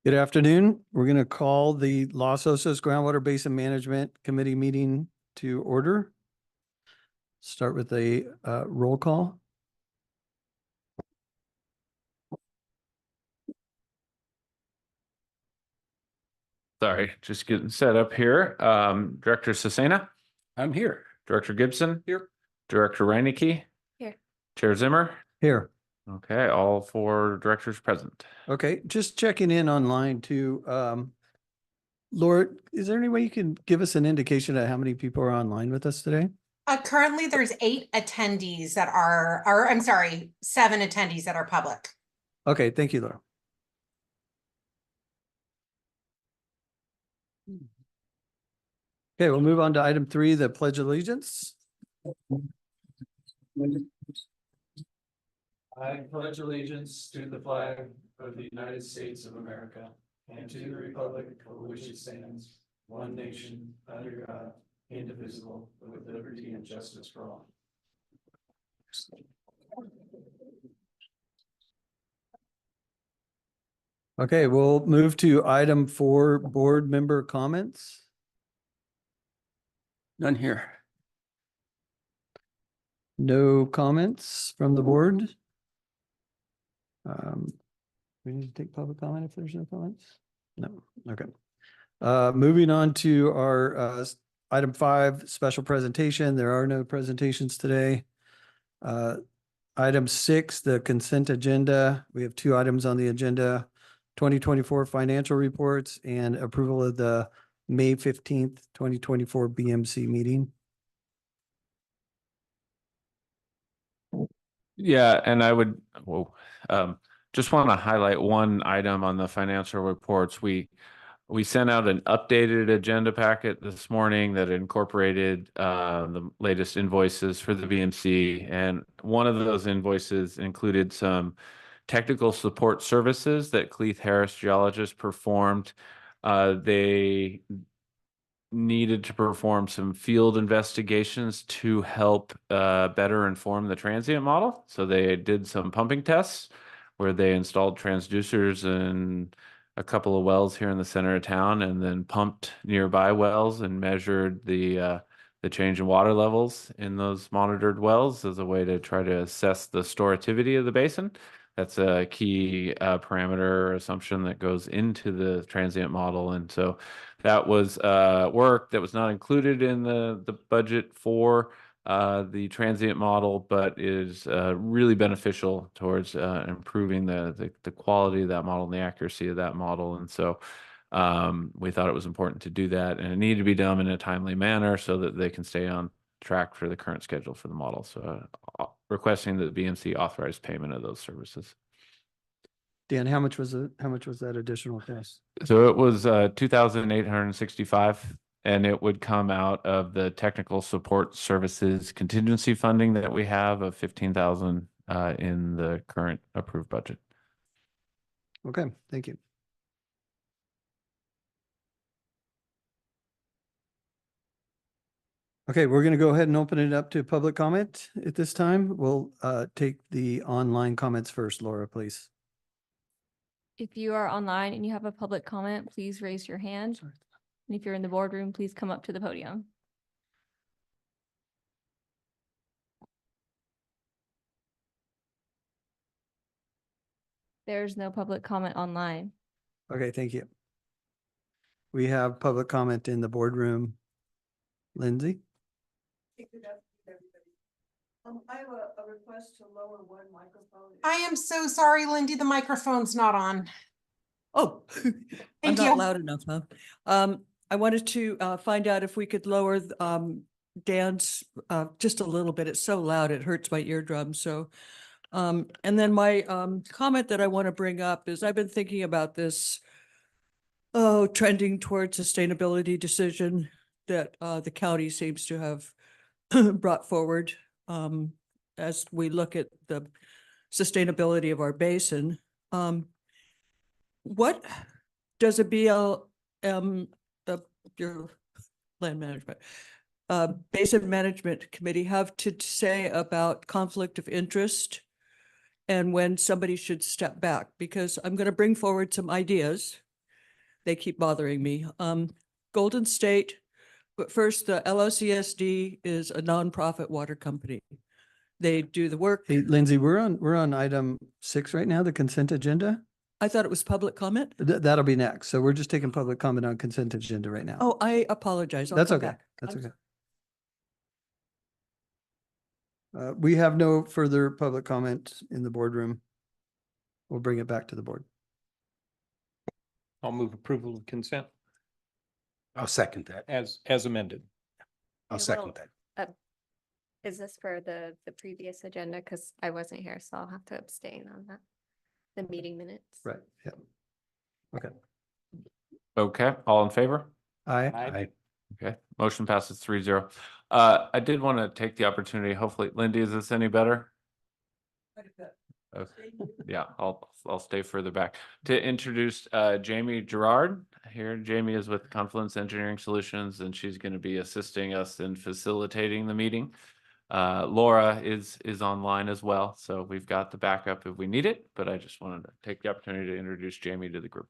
Good afternoon. We're going to call the Los Osos Groundwater Basin Management Committee meeting to order. Start with a roll call. Sorry, just getting set up here. Director Cesena? I'm here. Director Gibson? Here. Director Reinecke? Here. Chair Zimmer? Here. Okay, all four directors present. Okay, just checking in online too. Laura, is there any way you can give us an indication of how many people are online with us today? Currently there's 8 attendees that are, or I'm sorry, 7 attendees that are public. Okay, thank you, Laura. Okay, we'll move on to item 3, the Pledge of Allegiance. I pledge allegiance to the flag of the United States of America and to the republic for which it stands, one nation, under God, indivisible, with liberty and justice for all. Okay, we'll move to item 4, board member comments. None here. No comments from the board. We need to take public comment if there's no comments. No, okay. Moving on to our item 5, special presentation. There are no presentations today. Item 6, the consent agenda. We have 2 items on the agenda: 2024 financial reports and approval of the May 15th, 2024 BMC meeting. Yeah, and I would just want to highlight one item on the financial reports. We sent out an updated agenda packet this morning that incorporated the latest invoices for the BMC, and one of those invoices included some technical support services that Cleith Harris Geologists performed. They needed to perform some field investigations to help better inform the transient model. So they did some pumping tests where they installed transducers in a couple of wells here in the center of town, and then pumped nearby wells and measured the change in water levels in those monitored wells as a way to try to assess the storativity of the basin. That's a key parameter or assumption that goes into the transient model. And so that was work that was not included in the budget for the transient model, but is really beneficial towards improving the quality of that model and the accuracy of that model. And so we thought it was important to do that, and it needed to be done in a timely manner so that they can stay on track for the current schedule for the model. So requesting that the BMC authorize payment of those services. Dan, how much was it? How much was that additional cost? So it was 2,865, and it would come out of the technical support services contingency funding that we have of 15,000 in the current approved budget. Okay, thank you. Okay, we're going to go ahead and open it up to public comment at this time. We'll take the online comments first. Laura, please. If you are online and you have a public comment, please raise your hand. And if you're in the boardroom, please come up to the podium. There's no public comment online. Okay, thank you. We have public comment in the boardroom. Lindsay? I have a request to lower one microphone. I am so sorry, Lindy, the microphone's not on. Oh, I'm Thank not you. loud enough, huh? I wanted to find out if we could lower Dan's just a little bit. It's so loud, it hurts my eardrums. So, and then my comment that I want to bring up is I've been thinking about this, trending towards sustainability decision that the county seems to have brought forward as we look at the sustainability of our basin. What does a BLM, your land management, basin management committee have to say about conflict of interest and when somebody should step back? Because I'm going to bring forward some ideas they keep bothering me. Golden State, but first, the LOCSD is a nonprofit water company. They do the work. Hey, Lindsay, we're on item 6 right now, the consent agenda. I thought it was public comment. That'll be next. So we're just taking public comment on consent agenda right now. Oh, I apologize. I'll That's come okay. back. That's I'm okay. We have no further public comment in the boardroom. We'll bring it back to the board. I'll move approval of consent I'll second that. as amended. I'll Yeah, second well, that. Is this for the previous agenda? Because I wasn't here, so I'll have to abstain on that. The meeting minutes. Right, yeah. Okay. Okay, all in favor? Aye. I, Okay, motion passes 3-0. I did want to take the opportunity, hopefully, Lindy, is this any better? Okay. Yeah, I'll stay further back to introduce Jamie Gerard here. Jamie is with Confluence Engineering Solutions, and she's going to be assisting us in facilitating the meeting. Laura is online as well, so we've got the backup if we need it, but I just wanted to take the opportunity to introduce Jamie to the group.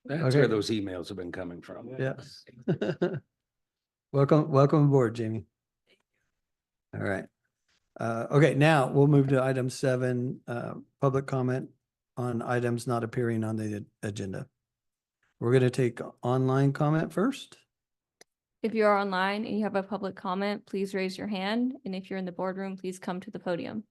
that's Okay. where those emails have been coming from. Yes. Welcome aboard, Jamie. All right. Okay, now we'll move to item 7, public comment on items not appearing on the agenda. We're going to take online comment first. If you are online and you have a public comment, please raise your hand. And if you're in the boardroom, please come to the podium.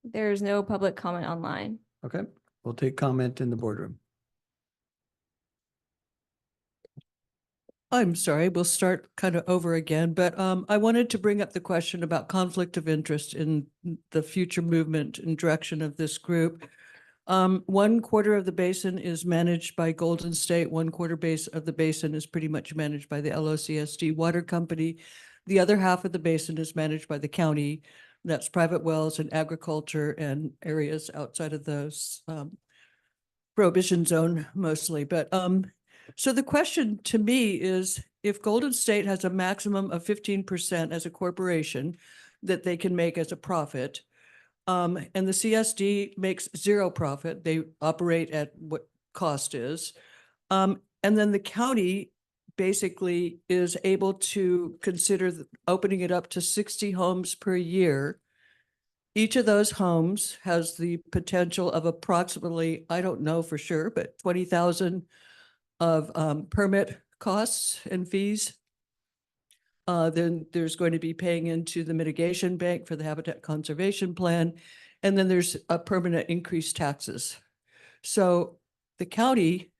There is no public comment online. Okay, we'll take comment in the boardroom. I'm sorry, we'll start kind of over again, but I wanted to bring up the question about conflict of interest in the future movement and direction of this group. 1/4 of the basin is managed by Golden State. 1/4 base of the basin is pretty much managed by the LOCSD Water Company. The other half of the basin is managed by the county. That's private wells and agriculture and areas outside of those prohibition zone mostly. But so the question to me is, if Golden State has a maximum of 15% as a corporation that they can make as a profit, and the CSD makes 0 profit, they operate at what cost is. And then the county basically is able to consider opening it up to 60 homes per year. Each of those homes has the potential of approximately, I don't know for sure, but 20,000 of permit costs and fees. Then there's going to be paying into the mitigation bank for the habitat conservation plan. And then there's a permanent increased taxes. So the county,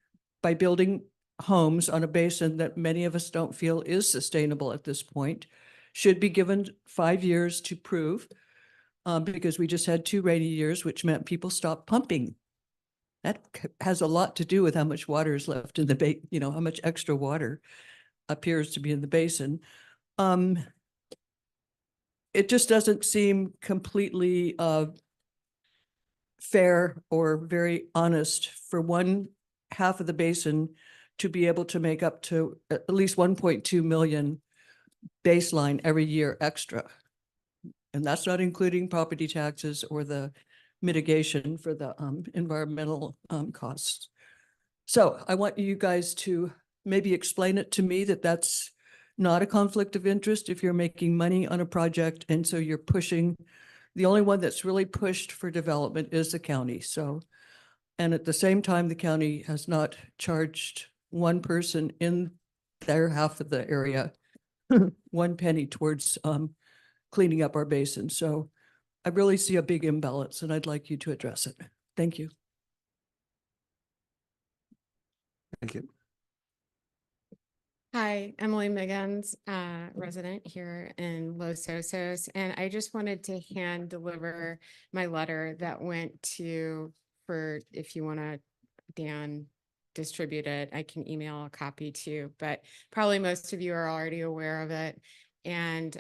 by building homes on a basin that many of us don't feel is sustainable at this point, should be given 5 years to prove, because we just had 2 rainy years, which meant people stopped pumping. That has a lot to do with how much water is left in the how much extra water appears to be in the basin. It just doesn't seem completely fair or very honest for 1/2 of the basin to be able to make up to at least 1.2 million baseline every year extra. And that's not including property taxes or the mitigation for the environmental costs. So I want you guys to maybe explain it to me that that's not a conflict of interest if you're making money on a project. And so you're pushing, the only one that's really pushed for development is the county. So, and at the same time, the county has not charged one person in their half of the area 1 penny towards cleaning up our basin. So I really see a big imbalance and I'd like you to address it. Thank you. Thank you. Hi, Emily Miggins, resident here in Los Osos, and I just wanted to hand deliver my letter that went to, for if you want to, Dan, distribute it, I can email a copy too, but probably most of you are already aware of it. And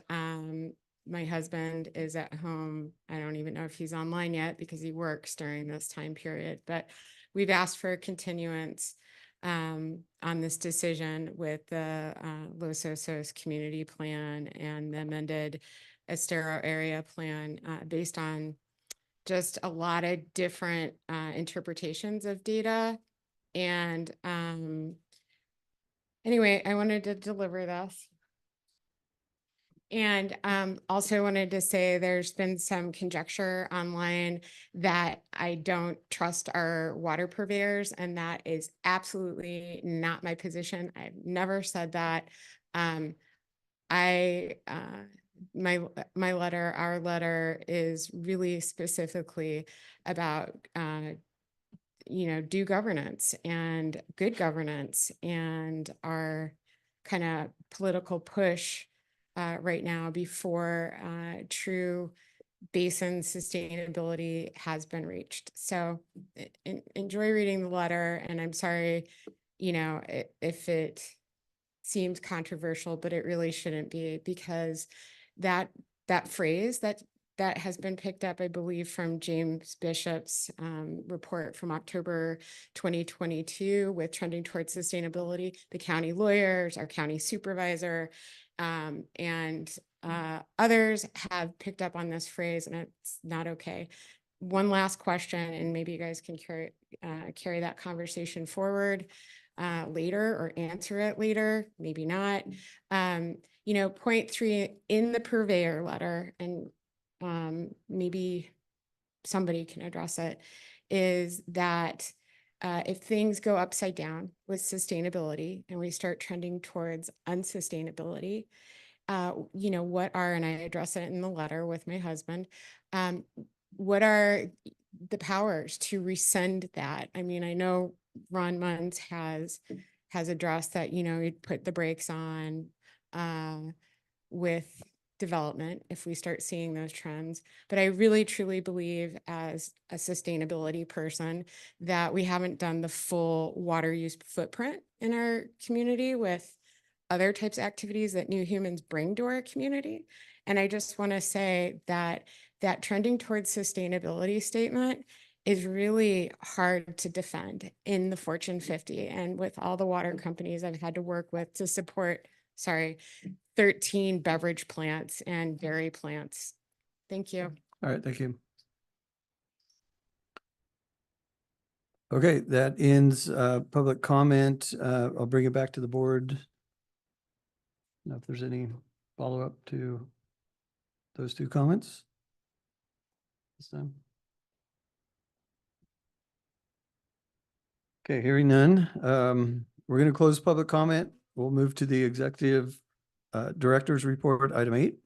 my husband is at home. I don't even know if he's online yet because he works during this time period, but we've asked for a continuance on this decision with the Los Osos community plan and the amended Estero area plan based on just a lot of different interpretations of data. And anyway, I wanted to deliver this. And also wanted to say there's been some conjecture online that I don't trust our water purveyors, and that is absolutely not my position. I've never said that. Our letter is really specifically about due governance and good governance, and our kind of political push right now before true basin sustainability has been reached. So enjoy reading the letter, and I'm sorry, if it seems controversial, but it really shouldn't be, because that phrase that has been picked up, I believe, from James Bishop's report from October 2022 with Trending Towards Sustainability, the county lawyers, our county supervisor, and others have picked up on this phrase, and it's not okay. One last question, and maybe you guys can carry that conversation forward later, or answer it later, maybe not. Point 3 in the purveyor letter, and maybe somebody can address it, is that if things go upside down with sustainability and we start trending towards unsustainability, what are, and I address it in the letter with my husband, what are the powers to rescind that? I mean, I know Ron Munz has addressed that, you'd put the brakes on with development if we start seeing those trends. But I really truly believe, as a sustainability person, that we haven't done the full water use footprint in our community with other types of activities that new humans bring to our community. And I just want to say that trending towards sustainability statement is really hard to defend in the Fortune 50 and with all the water companies I've had to work with to support, 13 beverage plants and dairy plants. Thank you. All right, thank you. Okay, that ends public comment. I'll bring it back to the board. Now, if there's any follow-up to those two comments. This time. Okay, hearing none. We're going to close public comment. We'll move to the executive director's report, item 8.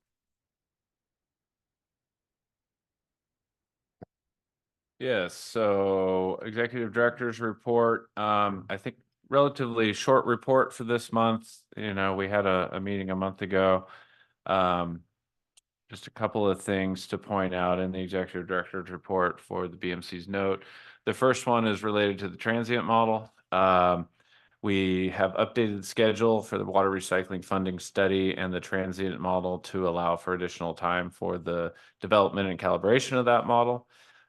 Yes, so executive director's report, I think relatively short report for this month. We had a meeting a month ago. Just a couple of things to point out in the executive director's report for the BMC's note. The first one is related to the transient model. We have updated the schedule for the water recycling funding study and the transient model to allow for additional time for the development and calibration of that model.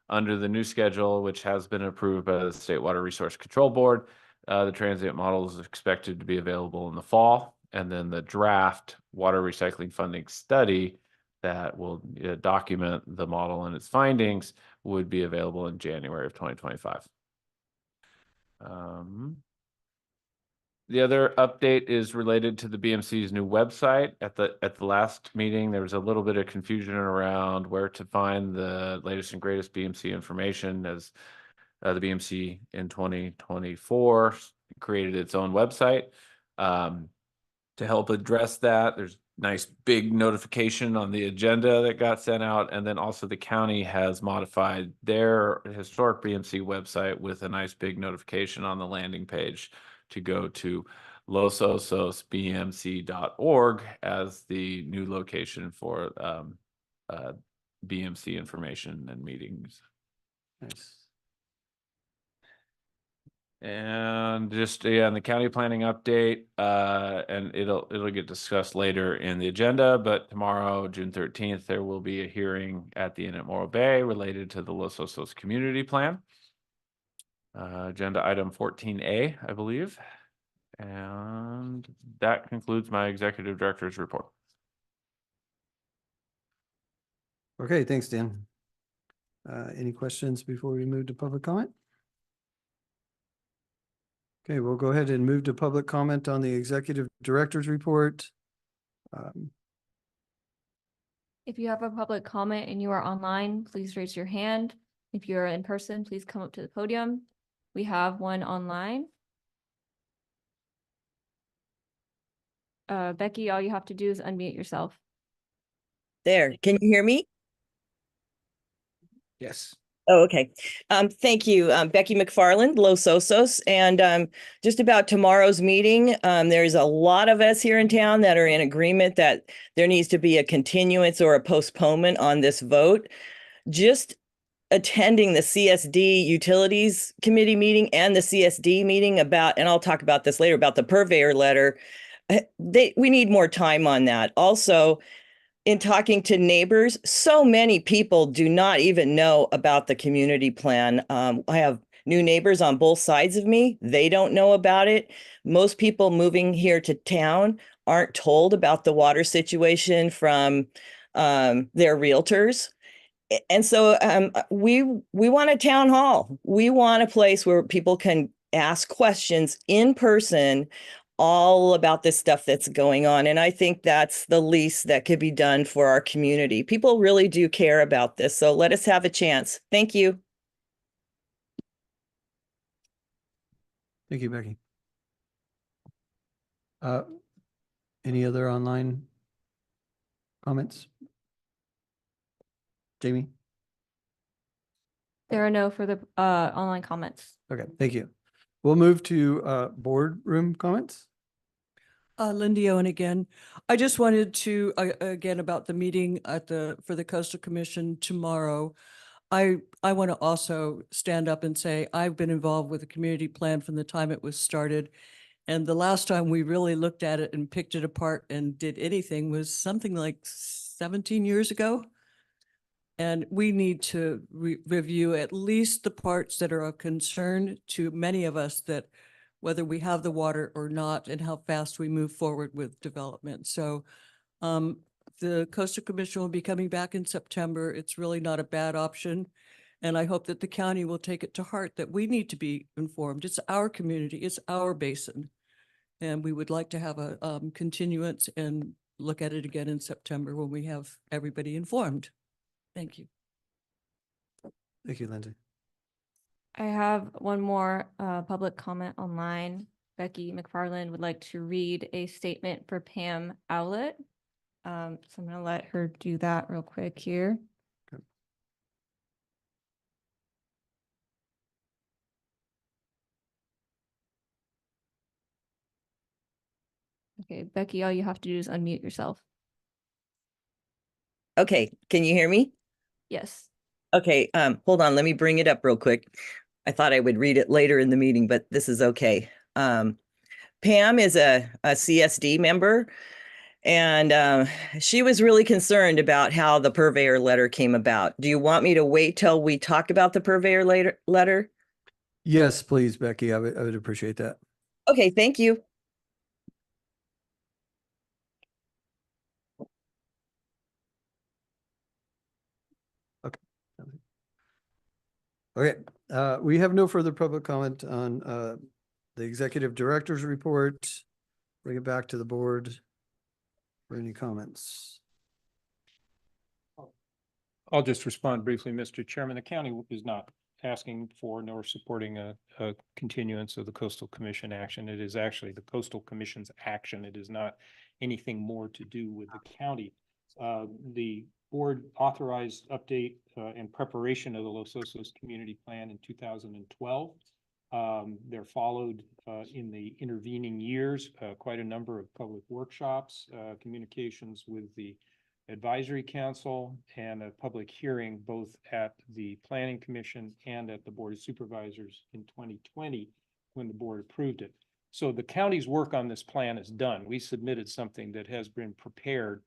Under the new schedule, which has been approved by the State Water Resource Control Board, the transient model is expected to be available in the fall. And then the draft water recycling funding study that will document the model and its findings would be available in January of 2025. The other update is related to the BMC's new website. At the last meeting, there was a little bit of confusion around where to find the latest and greatest BMC information, as the BMC in 2024 created its own website. To help address that, there's nice big notification on the agenda that got sent out, and then also the county has modified their historic BMC website with a nice big notification on the landing page to go to losososbmc.org as the new location for BMC information and meetings. Nice. And just in the county planning update, and it'll get discussed later in the agenda, but tomorrow, June 13th, there will be a hearing at the Inn at Morro Bay related to the Los Osos community plan. Agenda item 14A, I believe. And that concludes my executive director's report. Okay, thanks, Dan. Any questions before we move to public comment? Okay, we'll go ahead and move to public comment on the executive director's report. If you have a public comment and you are online, please raise your hand. If you're in person, please come up to the podium. We have one online. Becky, all you have to do is unmute yourself. There, can you hear me? Yes. Oh, okay. Thank you. Becky McFarland, Los Osos. And just about tomorrow's meeting, there's a lot of us here in town that are in agreement that there needs to be a continuance or a postponement on this vote. Just attending the CSD Utilities Committee meeting and the CSD meeting about, and I'll talk about this later, about the purveyor letter. We need more time on that. Also, in talking to neighbors, so many people do not even know about the community plan. I have new neighbors on both sides of me. They don't know about it. Most people moving here to town aren't told about the water situation from their realtors. And so we want a town hall. We want a place where people can ask questions in person all about this stuff that's going on. And I think that's the least that could be done for our community. People really do care about this. So let us have a chance. Thank you. Thank you, Becky. Any other online comments? Jamie? There are no further online comments. Okay, thank you. We'll move to boardroom comments. Lindy Owen again. I just wanted to, again, about the meeting for the Coastal Commission tomorrow. I want to also stand up and say, I've been involved with the community plan from the time it was started. And the last time we really looked at it and picked it apart and did anything was something like 17 years ago. And we need to review at least the parts that are of concern to many of us, that whether we have the water or not, and how fast we move forward with development. So the Coastal Commission will be coming back in September. It's really not a bad option. And I hope that the county will take it to heart that we need to be informed. It's our community, it's our basin. And we would like to have a continuance and look at it again in September when we have everybody informed. Thank you. Thank you, Lindsay. I have one more public comment online. Becky McFarland would like to read a statement for Pam Owlett. So I'm going to let her do that real quick here. Okay. Okay, Becky, all you have to do is unmute yourself. Okay, can you hear me? Yes. Okay, hold on, let me bring it up real quick. I thought I would read it later in the meeting, but this is okay. Pam is a CSD member, and she was really concerned about how the purveyor letter came about. Do you want me to wait till we talk about the purveyor letter? Yes, please, Becky. I would appreciate that. Okay, thank you. Okay, we have no further public comment on the executive director's report. Bring it back to the board for any comments. I'll just respond briefly, Mr. Chairman. The county is not asking for nor supporting a continuance of the Coastal Commission action. It is actually the Coastal Commission's action. It is not anything more to do with the county. The board authorized update and preparation of the Los Osos Community Plan in 2012. There followed in the intervening years quite a number of public workshops, communications with the Advisory Council, and a public hearing both at the Planning Commission and at the Board of Supervisors in 2020 when the board approved it. So the county's work on this plan is done. We submitted something that has been prepared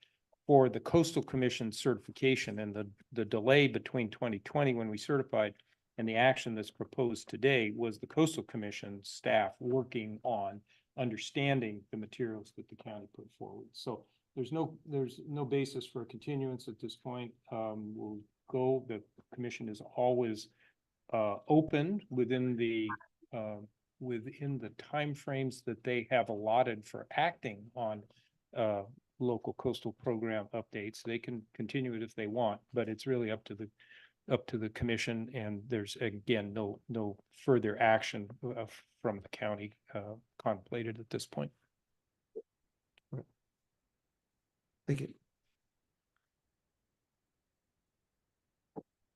for the Coastal Commission certification, and the delay between 2020 when we certified and the action that's proposed today was the Coastal Commission staff working on understanding the materials that the county put forward. So there's no basis for a continuance at this point. We'll go. The commission is always open within the timeframes that they have allotted for acting on local coastal program updates. They can continue it if they want, but it's really up to the commission, and there's again no further action from the county contemplated at this point. Thank you.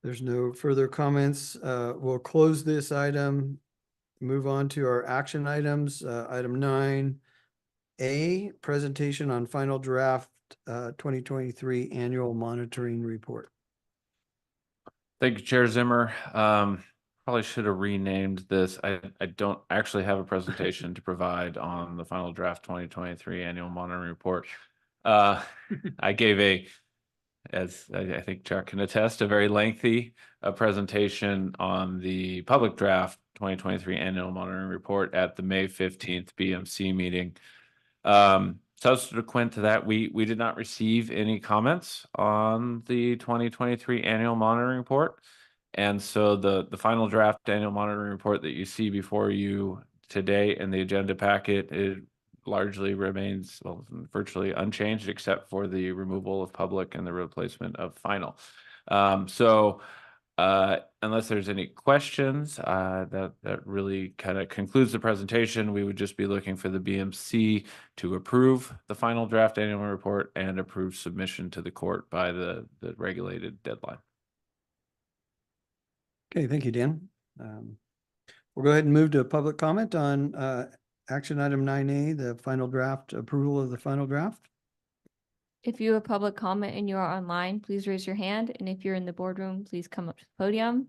There's no further comments. We'll close this item, move on to our action items. Item 9A, presentation on final draft 2023 annual monitoring report. Thank you, Chair Zimmer. Probably should have renamed this. I don't actually have a presentation to provide on the final draft 2023 annual monitoring report. I gave as I think Chuck can attest, a very lengthy presentation on the public draft 2023 annual monitoring report at the May 15th BMC meeting. Subsequent to that, we did not receive any comments on the 2023 annual monitoring report. And so the final draft annual monitoring report that you see before you today in the agenda packet, it largely remains virtually unchanged except for the removal of public and the replacement of final. Unless there's any questions, that really kind of concludes the presentation. We would just be looking for the BMC to approve the final draft annual report and approve submission to the court by the regulated deadline. Okay, thank you, Dan. We'll go ahead and move to public comment on action item 9A, the final draft, approval of the final draft. If you have public comment and you are online, please raise your hand. And if you're in the boardroom, please come up to the podium.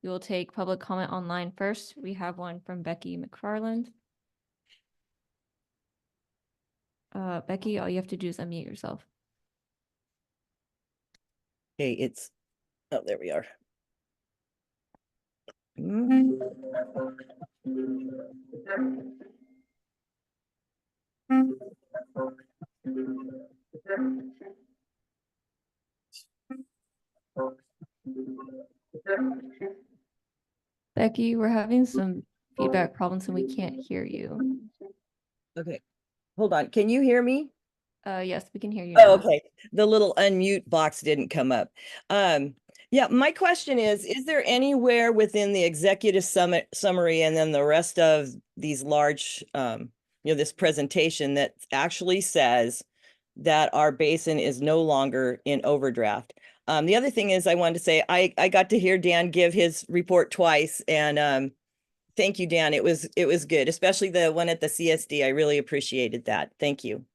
We will take public comment online first. We have one from Becky McFarland. Becky, all you have to do is unmute yourself. Okay, oh, there we are. Becky, we're having some feedback problems and we can't hear you. Okay, hold on. Can you hear me? Yes, we can hear you Oh, now. okay. The little unmute box didn't come up. Yeah, my question is there anywhere within the executive summary and then the rest of these large, this presentation that actually says that our basin is no longer in overdraft? The other thing is I wanted to say, I got to hear Dan give his report twice, and thank you, Dan. It was good, especially the one at the CSD. I really appreciated that. Thank you.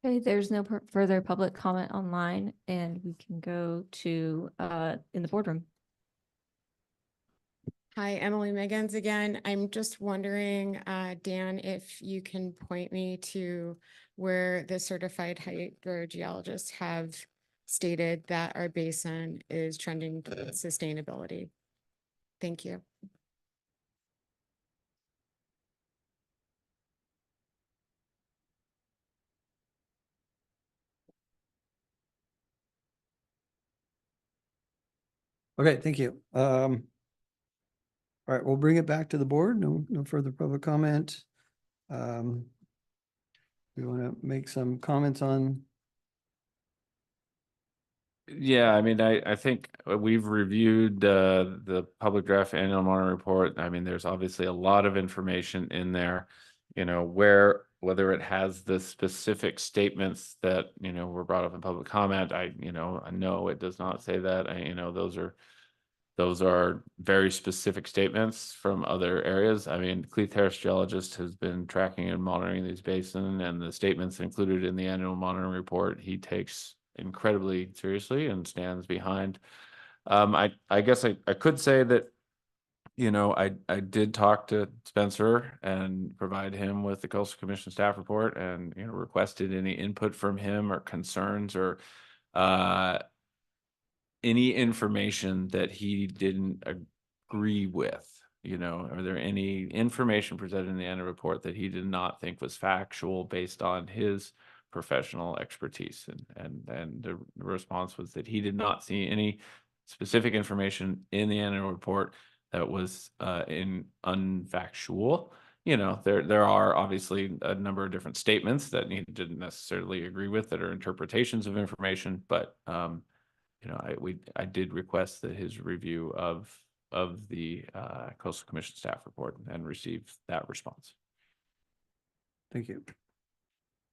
Okay, there's no further public comment online, and we can go to in the boardroom. Hi, Emily Meggins again. I'm just wondering, Dan, if you can point me to where the certified hydrogeologists have stated that our basin is trending towards sustainability. Thank you. Okay, thank you. All right, we'll bring it back to the board. No further public comment. We want to make some comments on. Yeah, I mean, I think we've reviewed the public draft annual monitoring report. I mean, there's obviously a lot of information in there, whether it has the specific statements that, were brought up in public comment. I know it does not say that. Those are very specific statements from other areas. I mean, Cleith Harris Geologist has been tracking and monitoring these basins, and the statements included in the annual monitoring report he takes incredibly seriously and stands behind. I guess I could say that, I did talk to Spencer and provide him with the Coastal Commission staff report, and requested any input from him or concerns or any information that he didn't agree with. you know, are there any information presented in the annual report that he did not think was factual based on his professional expertise? And the response was that he did not see any specific information in the annual report that was unfactual. You know, there are obviously a number of different statements that he didn't necessarily agree with that are interpretations of information, but you know, I did request that his review of the Coastal Commission staff report and received that response. Thank you.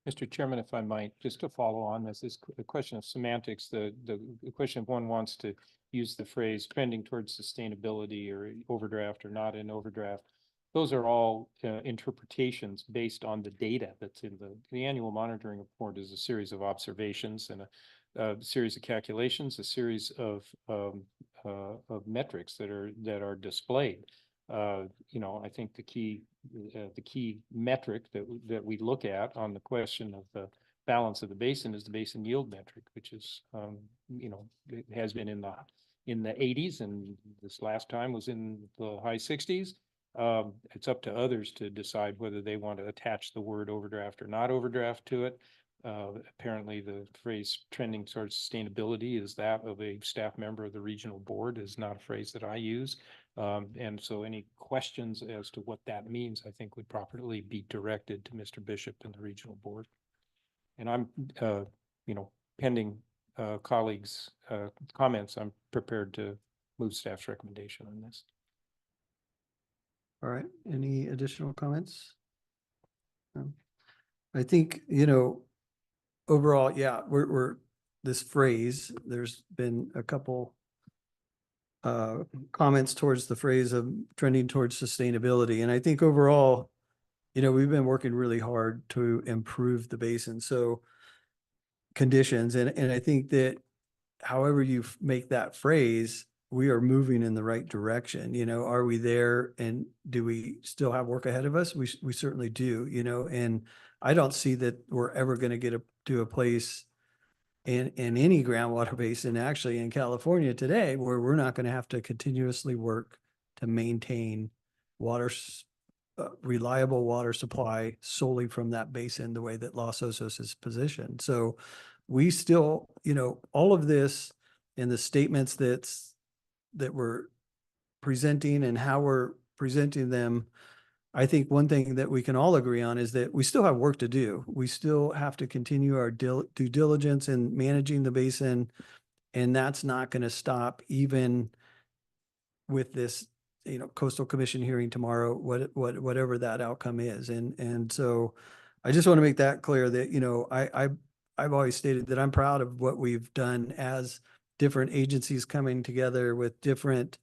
Mr. Chairman, if I might, just to follow on this, a question of semantics, the question if one wants to use the phrase trending towards sustainability or overdraft or not in overdraft. Those are all interpretations based on the data that's in the annual monitoring report is a series of observations and a series of calculations, a series of metrics that are displayed. You know, I think the key metric that we look at on the question of the balance of the basin is the basin yield metric, which is you know, it has been in the 80s, and this last time was in the high 60s. It's up to others to decide whether they want to attach the word overdraft or not overdraft to it. Apparently the phrase trending towards sustainability is that of a staff member of the regional board, is not a phrase that I use. And so any questions as to what that means, I think would properly be directed to Mr. Bishop and the regional board. And I'm, you know, pending colleagues' comments, I'm prepared to move staff's recommendation on this. All right. Any additional comments? No. I think, you know, overall, yeah, we're this phrase, there's been a couple comments towards the phrase of trending towards sustainability. And I think overall, you know, we've been working really hard to improve the basin. So conditions, and I think that however you make that phrase, we are moving in the right direction. You know, are we there, and do we still have work ahead of us? We certainly do, you know, and I don't see that we're ever going to get to a place in any groundwater basin, actually in California today, where we're not going to have to continuously work to maintain reliable water supply solely from that basin, the way that Los Osos is positioned. So we still, you know, all of this and the statements that we're presenting and how we're presenting them, I think one thing that we can all agree on is that we still have work to do. We still have to continue our due diligence in managing the basin, and that's not going to stop even with this, you know, Coastal Commission hearing tomorrow, whatever that outcome is. And so I just want to make that clear that, you know, I've always stated that I'm proud of what we've done as different agencies coming together with different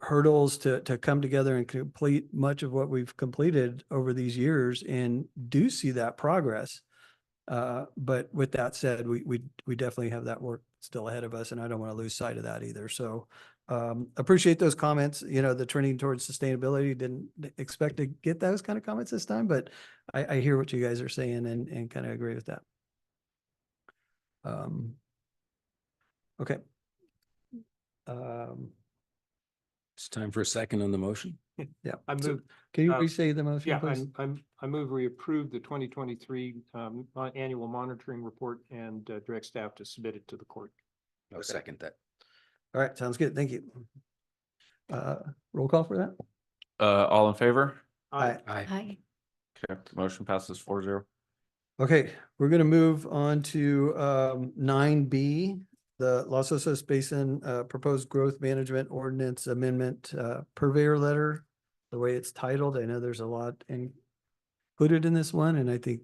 hurdles to come together and complete much of what we've completed over these years, and do see that progress. But with that said, we definitely have that work still ahead of us, and I don't want to lose sight of that either. So appreciate those comments. You know, the trending towards sustainability, didn't expect to get those kind of comments this time, but I hear what you guys are saying and kind of agree with that. Okay. It's time for a second on the motion. Yeah. I So move, can you uh, re-say the motion, yeah, please? I move we approve the 2023 annual monitoring report and direct staff to submit it to the court. I'll second that. All right, sounds good. Thank you. Roll call for that? All in favor? Aye. Aye. Okay, motion passes 4-0. Okay, we're gonna move on to 9B, the Los Osos Basin Proposed Growth Management Ordinance Amendment Purveyor Letter, the way it's titled. I know there's a lot included in this one, and I think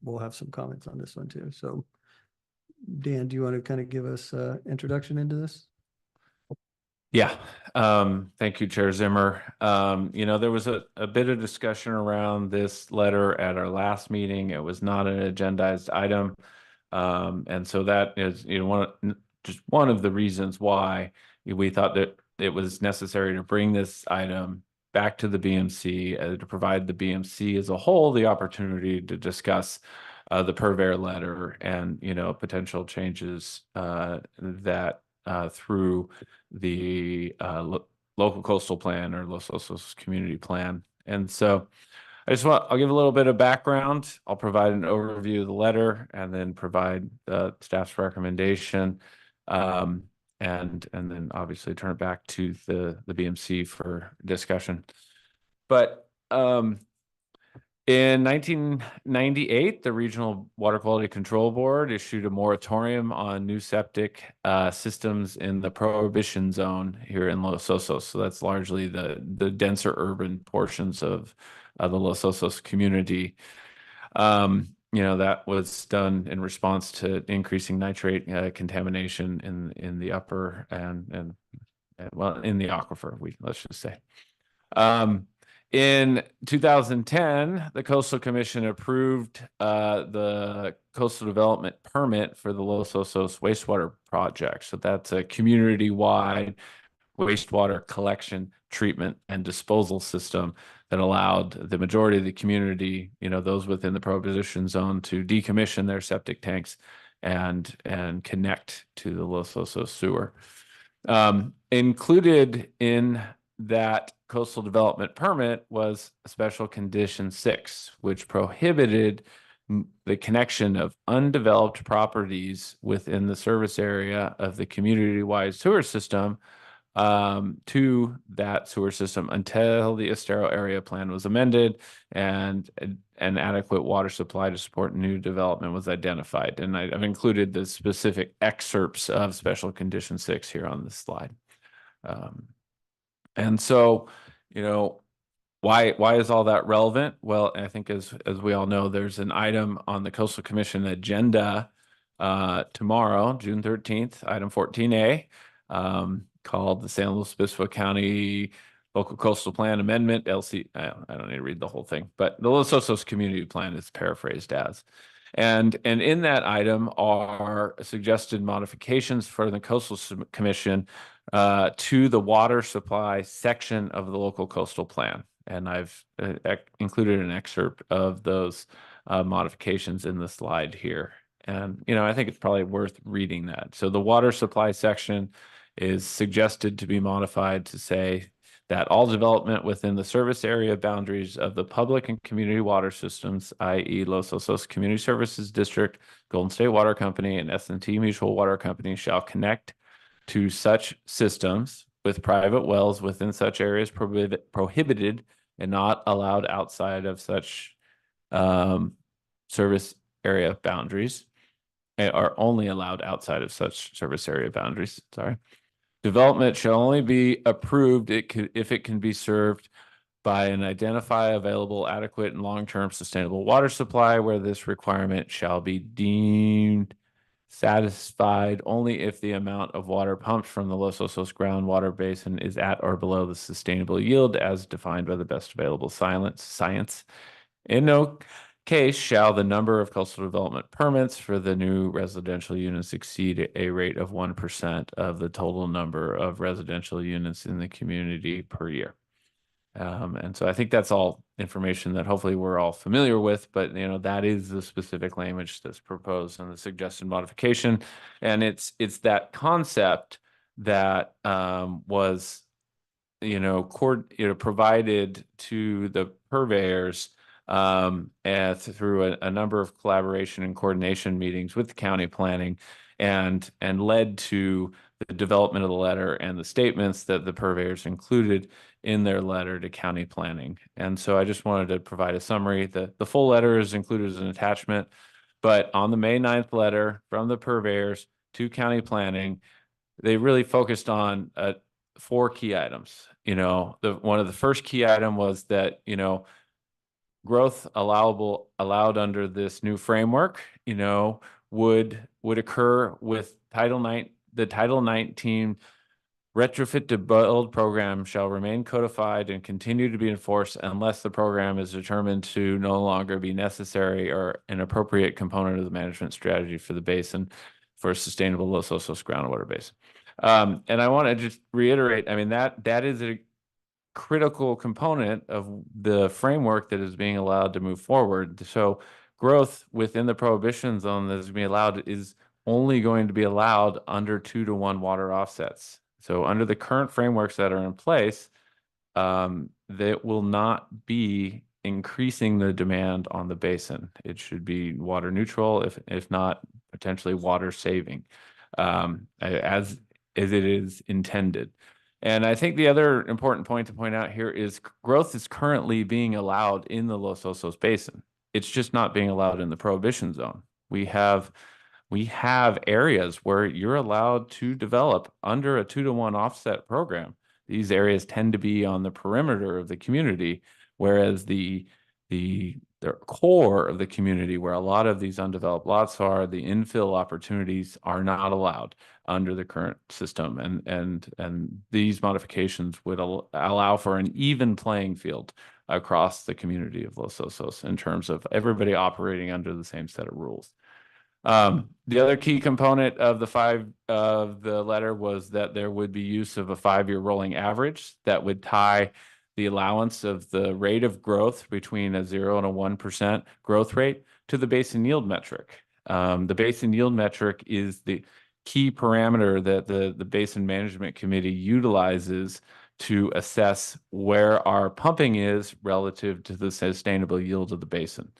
we'll have some comments on this one too. So Dan, do you want to kind of give us introduction into this? Yeah, thank you, Chair Zimmer. You know, there was a bit of discussion around this letter at our last meeting. It was not an agendized item. And so that is, you know, just one of the reasons why we thought that it was necessary to bring this item back to the BMC to provide the BMC as a whole the opportunity to discuss the purveyor letter and, you know, potential changes that through the local coastal plan or Los Osos community plan. And so I'll give a little bit of background. I'll provide an overview of the letter and then provide the staff's recommendation. And then obviously turn it back to the BMC for discussion. But in 1998, the Regional Water Quality Control Board issued a moratorium on new septic systems in the prohibition zone here in Los Osos. So that's largely the denser urban portions of the Los Osos community. That was done in response to increasing nitrate contamination in the upper and well, in the aquifer, let's just say. In 2010, the Coastal Commission approved the coastal development permit for the Los Osos wastewater project. So that's a community-wide wastewater collection, treatment, and disposal system that allowed the majority of the community, those within the prohibition zone, to decommission their septic tanks and connect to the Los Osos sewer. Included in that coastal development permit was Special Condition 6, which prohibited the connection of undeveloped properties within the service area of the community-wide sewer system to that sewer system until the Estero area plan was amended and an adequate water supply to support new development was identified. And I've included the specific excerpts of Special Condition 6 here on this slide. And so, why is all that relevant? Well, I think as we all know, there's an item on the Coastal Commission agenda tomorrow, June 13th, item 14A, called the San Luis Obispo County Local Coastal Plan Amendment, LC. I don't need to read the whole thing, but the Los Osos Community Plan is paraphrased as. And in that item are suggested modifications for the Coastal Commission to the water supply section of the local coastal plan. And I've included an excerpt of those modifications in the slide here. And, I think it's probably worth reading that. So the water supply section is suggested to be modified to say that all development within the service area boundaries of the public and community water systems, i.e. Los Osos Community Services District, Golden State Water Company, and S&T Mutual Water Company shall connect to such systems with private wells within such areas prohibited and not allowed outside of such service area boundaries, are only allowed outside of such service area boundaries. Sorry. Development shall only be approved if it can be served by an identify available adequate and long-term sustainable water supply, where this requirement shall be deemed satisfied only if the amount of water pumped from the Los Osos groundwater basin is at or below the sustainable yield as defined by the best available science. In no case shall the number of coastal development permits for the new residential units exceed a rate of 1% of the total number of residential units in the community per year. And so I think that's all information that hopefully we're all familiar with, but that is the specific language that's proposed in the suggested modification. And it's that concept that was provided to the purveyors and through a number of collaboration and coordination meetings with the county planning and led to the development of the letter and the statements that the purveyors included in their letter to county planning. And so I just wanted to provide a summary. The full letter is included as an attachment, but on the May 9th letter from the purveyors to county planning, they really focused on 4 key items. One of the first key item was that, growth allowed under this new framework, would occur with the Title 19 retrofit to build program shall remain codified and continue to be enforced unless the program is determined to no longer be necessary or an appropriate component of the management strategy for the basin for a sustainable Los Osos groundwater basin. And I want to just reiterate, that is a critical component of the framework that is being allowed to move forward. So growth within the prohibition zone that is being allowed is only going to be allowed under 2-to-1 water offsets. So under the current frameworks that are in place, that will not be increasing the demand on the basin. It should be water neutral, if not potentially water saving, as it is intended. And I think the other important point to point out here is growth is currently being allowed in the Los Osos Basin. It's just not being allowed in the prohibition zone. We have areas where you're allowed to develop under a 2-to-1 offset program. These areas tend to be on the perimeter of the community, whereas the core of the community, where a lot of these undeveloped lots are, the infill opportunities are not allowed under the current system, and these modifications would allow for an even playing field across the community of Los Osos in terms of everybody operating under the same set of rules. The other key component of the letter was that there would be use of a 5-year rolling average that would tie the allowance of the rate of growth between a 0 and a 1% growth rate to the basin yield metric. The basin yield metric is the key parameter that the Basin Management Committee utilizes to assess where our pumping is relative to the sustainable yield of the basin.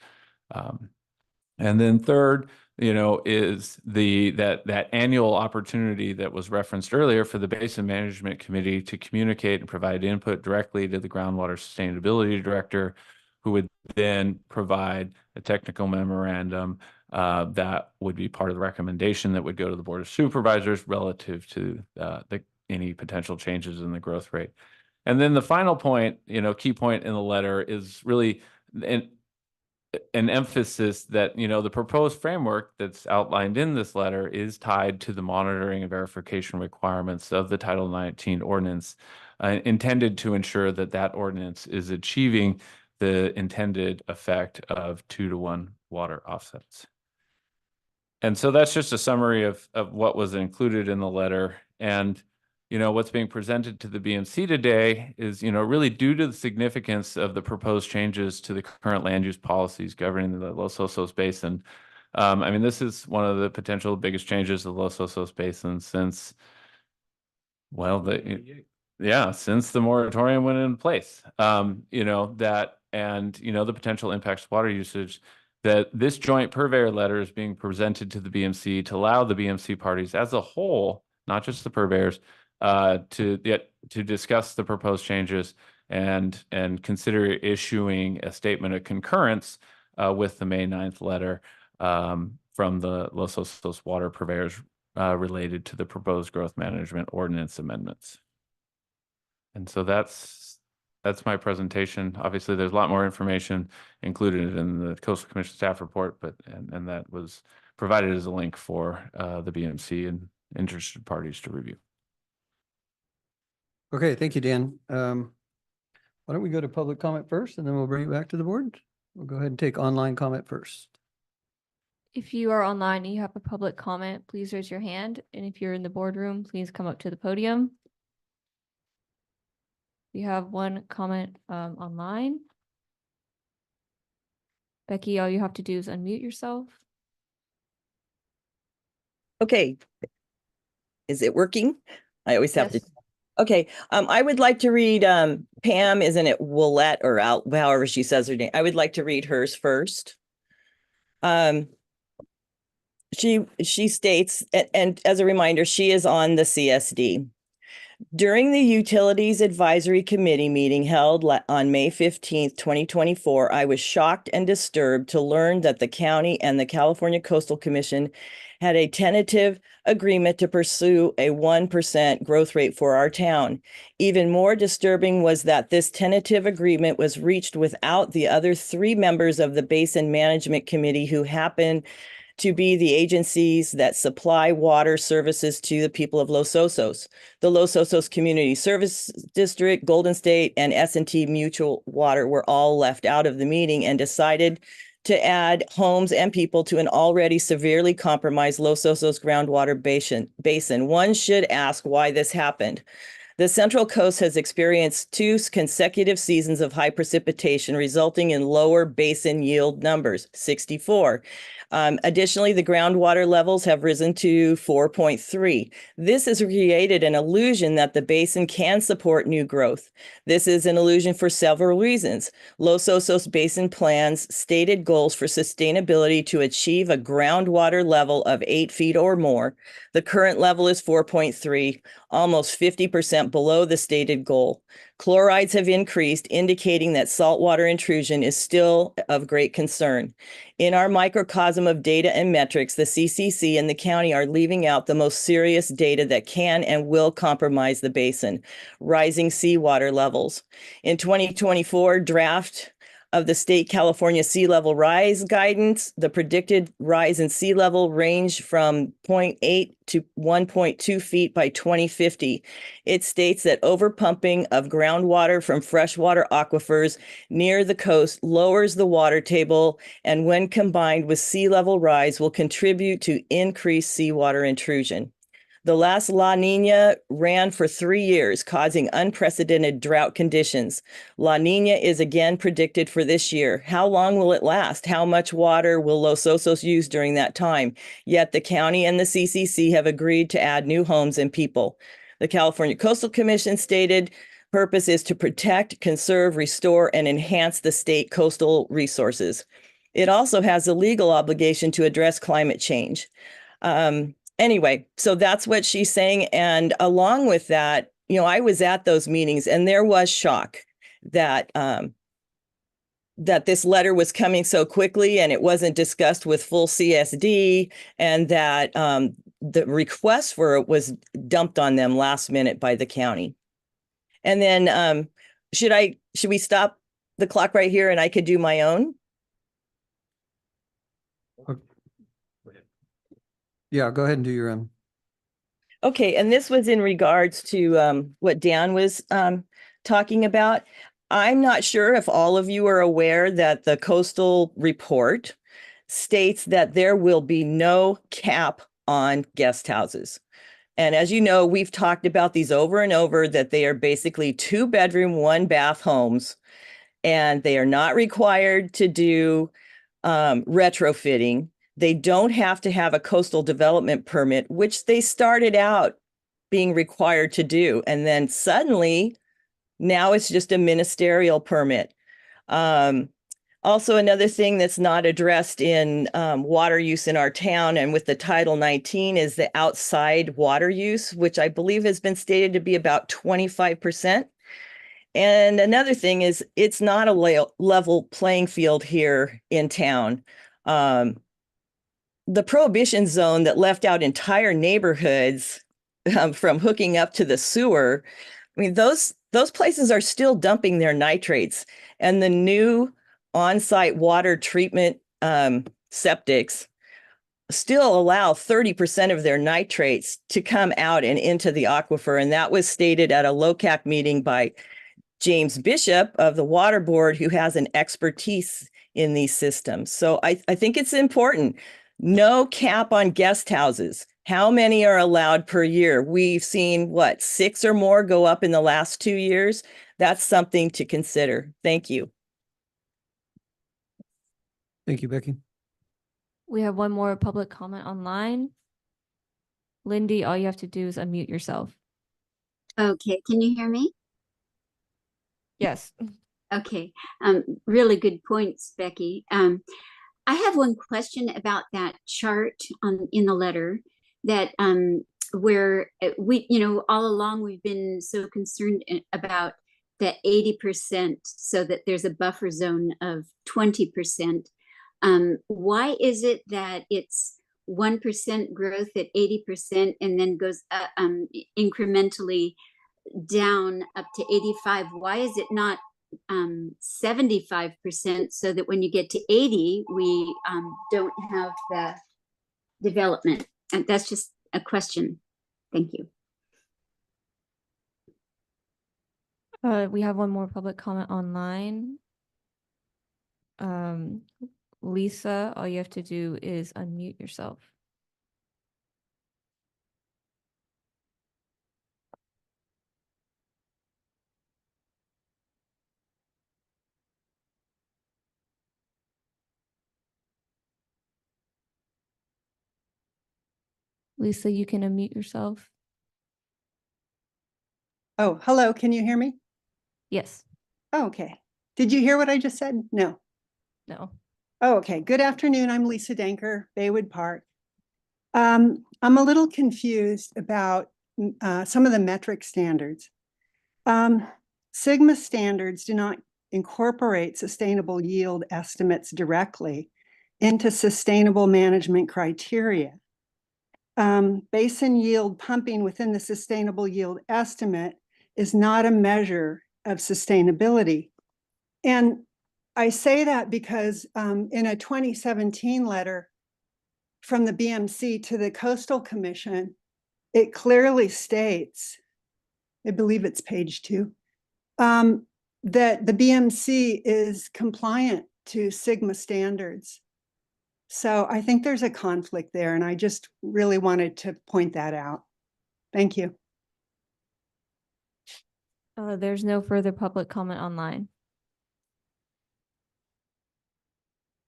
And then third, is that annual opportunity that was referenced earlier for the Basin Management Committee to communicate and provide input directly to the Groundwater Sustainability Director, who would then provide a technical memorandum that would be part of the recommendation that would go to the Board of Supervisors relative to any potential changes in the growth rate. And then the final point, key point in the letter is really an emphasis that, the proposed framework that's outlined in this letter is tied to the monitoring and verification requirements of the Title 19 ordinance, intended to ensure that that ordinance is achieving the intended effect of 2-to-1 water offsets. And so that's just a summary of what was included in the letter. And what's being presented to the BMC today is, really due to the significance of the proposed changes to the current land use policies governing the Los Osos Basin. This is one of the potential biggest changes to the Los Osos Basin since, since the moratorium went in place. The potential impacts to water usage, that this joint purveyor letter is being presented to the BMC to allow the BMC parties as a whole, not just the purveyors, to discuss the proposed changes and consider issuing a statement of concurrence with the May 9th letter from the Los Osos water purveyors related to the proposed growth management ordinance amendments. And so that's my presentation. Obviously, there's a lot more information included in the Coastal Commission staff report, and that was provided as a link for the BMC and interested parties to review. Okay, thank you, Dan. Why don't we go to public comment first, and then we'll bring it back to the board. We'll go ahead and take online comment first. If you are online and you have a public comment, please raise your hand. And if you're in the boardroom, please come up to the podium. We have one comment online. Becky, all you have to do is unmute yourself. Okay. Is it working? I always have to. Yes. Okay. I would like to read Pam, isn't it Willette or out, however she says her name. I would like to read hers first. She states, and as a reminder, she is on the CSD. During the Utilities Advisory Committee meeting held on May 15th, 2024, I was shocked and disturbed to learn that the county and the California Coastal Commission had a tentative agreement to pursue a 1% growth rate for our town. Even more disturbing was that this tentative agreement was reached without the other 3 members of the Basin Management Committee, who happen to be the agencies that supply water services to the people of Los Osos. The Los Osos Community Service District, Golden State, and S&T Mutual Water were all left out of the meeting and decided to add homes and people to an already severely compromised Los Osos groundwater basin. One should ask why this happened. The Central Coast has experienced 2 consecutive seasons of high precipitation, resulting in lower basin yield numbers, 64. Additionally, the groundwater levels have risen to 4.3. This has created an illusion that the basin can support new growth. This is an illusion for several reasons. Los Osos Basin Plan's stated goals for sustainability to achieve a groundwater level of 8 feet or more. The current level is 4.3, almost 50% below the stated goal. Chlorides have increased, indicating that saltwater intrusion is still of great concern. In our microcosm of data and metrics, the CCC and the county are leaving out the most serious data that can and will compromise the basin: rising seawater levels. In 2024 draft of the state California sea level rise guidance, the predicted rise in sea level range from 0.8 to 1.2 feet by 2050. It states that overpumping of groundwater from freshwater aquifers near the coast lowers the water table, and when combined with sea level rise will contribute to increased seawater intrusion. The last La Nina ran for 3 years, causing unprecedented drought conditions. La Nina is again predicted for this year. How long will it last? How much water will Los Osos use during that time? Yet the county and the CCC have agreed to add new homes and people. The California Coastal Commission stated purpose is to protect, conserve, restore, and enhance the state coastal resources. It also has a legal obligation to address climate change. Anyway, so that's what she's saying. And along with that, I was at those meetings and there was shock that that this letter was coming so quickly and it wasn't discussed with full CSD, and that the request for it was dumped on them last minute by the county. And then should we stop the clock right here and I could do my own? Yeah, go ahead and do your own. Okay, and this was in regards to what Dan was talking about. I'm not sure if all of you are aware that the coastal report states that there will be no cap on guest houses. And as you know, we've talked about these over and over, that they are basically 2-bedroom, 1-bath homes, and they are not required to do retrofitting. They don't have to have a coastal development permit, which they started out being required to do. And then suddenly, now it's just a ministerial permit. Also, another thing that's not addressed in water use in our town and with the Title 19 is the outside water use, which I believe has been stated to be about 25%. And another thing is it's not a level playing field here in town. The prohibition zone that left out entire neighborhoods from hooking up to the sewer, I mean, those places are still dumping their nitrates, and the new on-site water treatment septics still allow 30% of their nitrates to come out and into the aquifer. And that was stated at a LOCAC meeting by James Bishop of the Water Board, who has an expertise in these systems. So I think it's important. No cap on guest houses. How many are allowed per year? We've seen 6 or more go up in the last 2 years. That's something to consider. Thank you. Thank you, Becky. We have one more public comment online. Lindy, all you have to do is unmute yourself. Okay, can you hear me? Yes. Okay, really good points, Becky. I have one question about that chart in the letter that where we, all along we've been so concerned about that 80%, so that there's a buffer zone of 20%. Why is it that it's 1% growth at 80% and then goes incrementally down up to 85? Why is it not 75%, so that when you get to 80, we don't have the development? And that's just a question. Thank you. We have one more public comment online. Lisa, all you have to do is unmute yourself. Lisa, you can unmute yourself. Oh, hello. Can you hear me? Yes. Oh, okay. Did you hear what I just said? No. No. Oh, okay. Good afternoon. I'm Lisa Danker, Baywood Park. I'm a little confused about some of the metric standards. Sigma standards do not incorporate sustainable yield estimates directly into sustainable management criteria. Basin yield pumping within the sustainable yield estimate is not a measure of sustainability. And I say that because in a 2017 letter from the BMC to the Coastal Commission, it clearly states, I believe it's page 2, that the BMC is compliant to Sigma standards. So I think there's a conflict there, and I just really wanted to point that out. Thank you. There's no further public comment online.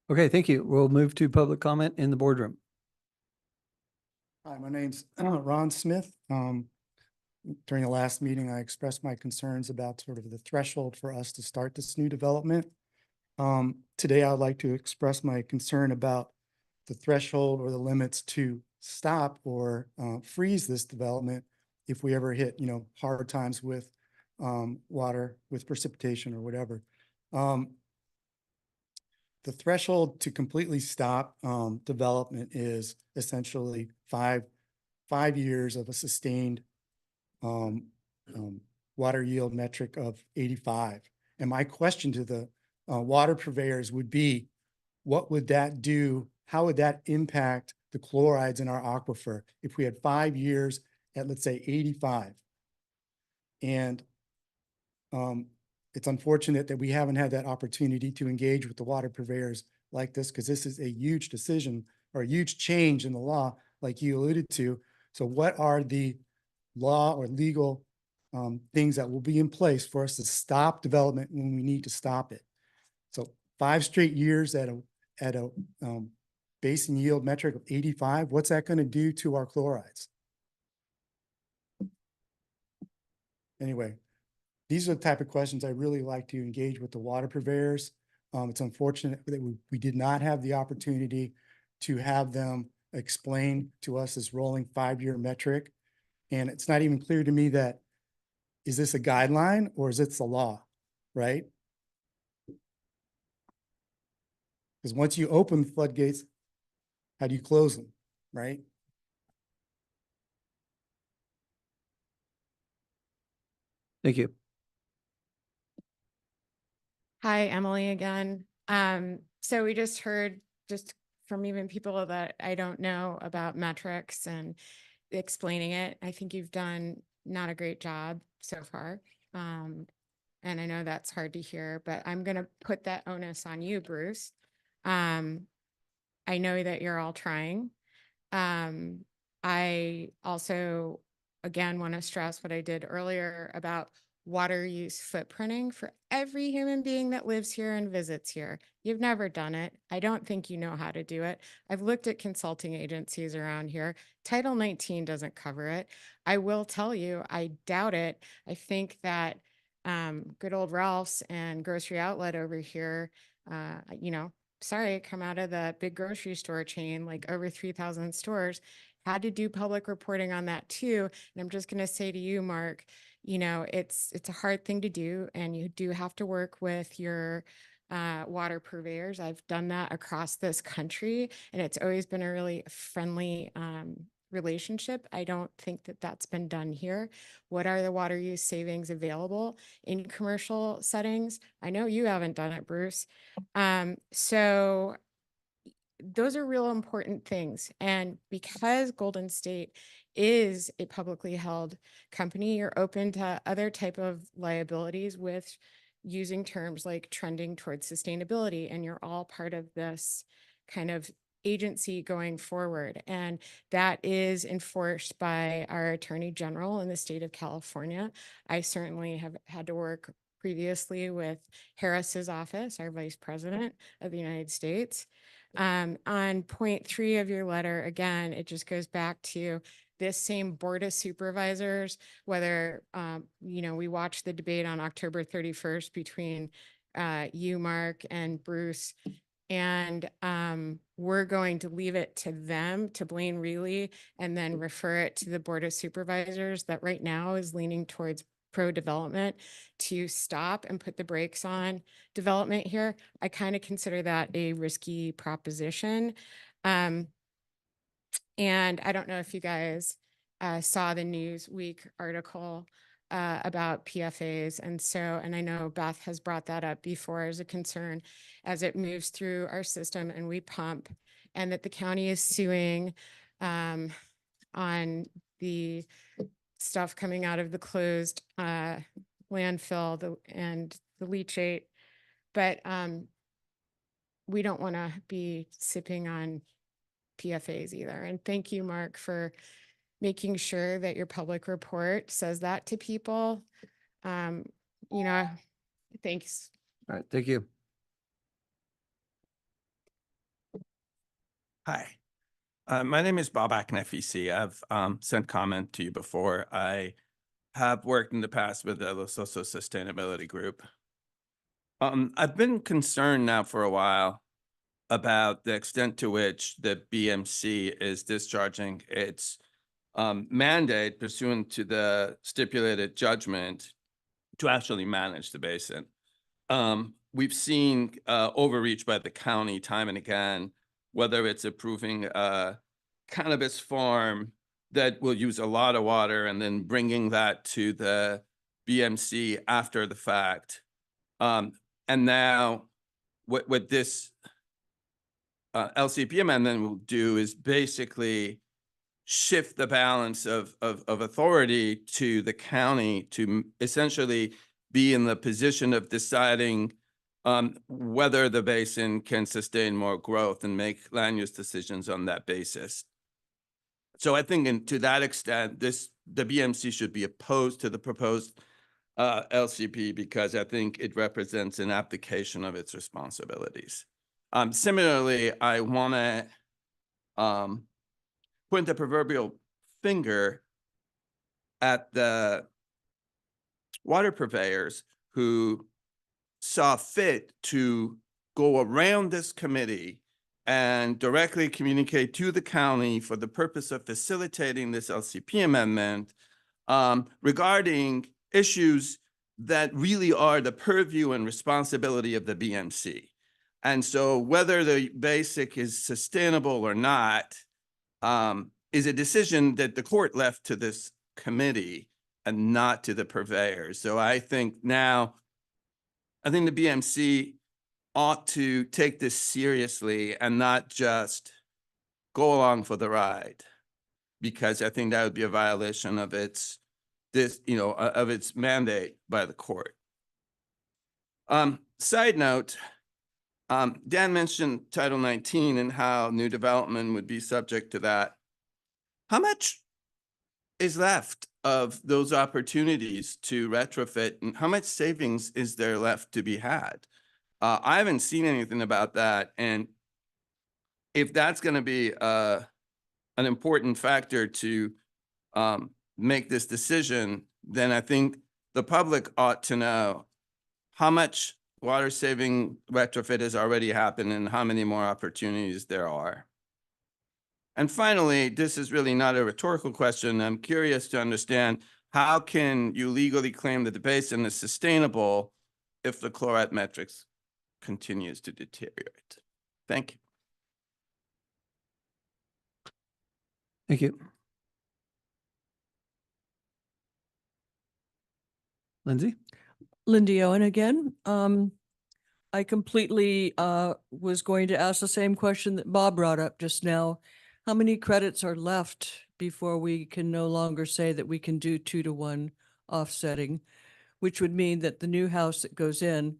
Okay, thank you. We'll move to public comment in the boardroom. Hi, my name's Ron Smith. During the last meeting, I expressed my concerns about sort of the threshold for us to start this new development. Today, I'd like to express my concern about the threshold or the limits to stop or freeze this development if we ever hit, hard times with water, with precipitation or whatever. The threshold to completely stop development is essentially five years of a sustained water yield metric of 85. And my question to the water purveyors would be, what would that do? How would that impact the chlorides in our aquifer if we had 5 years at, let's say, 85? And it's unfortunate that we haven't had that opportunity to engage with the water purveyors like this, because this is a huge decision or a huge change in the law, like you alluded to. So what are the law or legal things that will be in place for us to stop development when we need to stop it? So 5 straight years at a basin yield metric of 85, what's that going to do to our chlorides? Anyway, these are the type of questions I really like to engage with the water purveyors. It's unfortunate that we did not have the opportunity to have them explain to us this rolling 5-year metric. And it's not even clear to me that, is this a guideline or is it the law, right? Because once you open the floodgates, how do you close them, right? Thank you. Hi, Emily again. So we just heard just from even people that I don't know about metrics and explaining it. I think you've done not a great job so far. And I know that's hard to hear, but I'm going to put that onus on you, Bruce. I know that you're all trying. I also, again, want to stress what I did earlier about water use footprinting for every human being that lives here and visits here. You've never done it. I don't think you know how to do it. I've looked at consulting agencies around here. Title 19 doesn't cover it. I will tell you, I doubt it. I think that good old Ralph's and Grocery Outlet over here, sorry, come out of the big grocery store chain, like over 3,000 stores, had to do public reporting on that too. And I'm just going to say to you, Mark, it's a hard thing to do, and you do have to work with your water purveyors. I've done that across this country, and it's always been a really friendly relationship. I don't think that that's been done here. What are the water use savings available in commercial settings? I know you haven't done it, Bruce. So those are real important things. And because Golden State is a publicly held company, you're open to other type of liabilities with using terms like trending towards sustainability. And you're all part of this kind of agency going forward. And that is enforced by our Attorney General in the state of California. I certainly have had to work previously with Harris's office, our Vice President of the United States. On point 3 of your letter, again, it just goes back to this same Board of Supervisors, whether, we watched the debate on October 31st between you, Mark, and Bruce. And we're going to leave it to them, to Blaine Reilly, and then refer it to the Board of Supervisors that right now is leaning towards pro-development, to stop and put the brakes on development here. I kind of consider that a risky proposition. And I don't know if you guys saw the Newsweek article about PFAs. And I know Beth has brought that up before as a concern as it moves through our system and we pump, and that the county is suing on the stuff coming out of the closed landfill and the leachate. But we don't want to be sipping on PFAs either. And thank you, Mark, for making sure that your public report says that to people. Thanks. All right, thank you. Hi, my name is Bob Ackneffec. I've sent comment to you before. I have worked in the past with the Los Osos Sustainability Group. I've been concerned now for a while about the extent to which the BMC is discharging its mandate pursuant to the stipulated judgment to actually manage the basin. We've seen overreach by the county time and again, whether it's approving a cannabis farm that will use a lot of water and then bringing that to the BMC after the fact. And now what this LCP amendment will do is basically shift the balance of authority to the county to essentially be in the position of deciding whether the basin can sustain more growth and make land use decisions on that basis. So I think to that extent, the BMC should be opposed to the proposed LCP because I think it represents an abdication of its responsibilities. Similarly, I want to point the proverbial finger at the water purveyors who saw fit to go around this committee and directly communicate to the county for the purpose of facilitating this LCP amendment regarding issues that really are the purview and responsibility of the BMC. And so whether the basic is sustainable or not is a decision that the court left to this committee and not to the purveyors. So I think the BMC ought to take this seriously and not just go along for the ride, because I think that would be a violation of its mandate by the court. Side note, Dan mentioned Title 19 and how new development would be subject to that. How much is left of those opportunities to retrofit, and how much savings is there left to be had? I haven't seen anything about that. And if that's going to be an important factor to make this decision, then I think the public ought to know how much water saving retrofit has already happened and how many more opportunities there are. And finally, this is really not a rhetorical question. I'm curious to understand, how can you legally claim that the basin is sustainable if the chloride metrics continues to deteriorate? Thank you. Thank you. Lindsay? Lindy Owen again. I completely was going to ask the same question that Bob brought up just now. How many credits are left before we can no longer say that we can do 2-to-1 offsetting, which would mean that the new house that goes in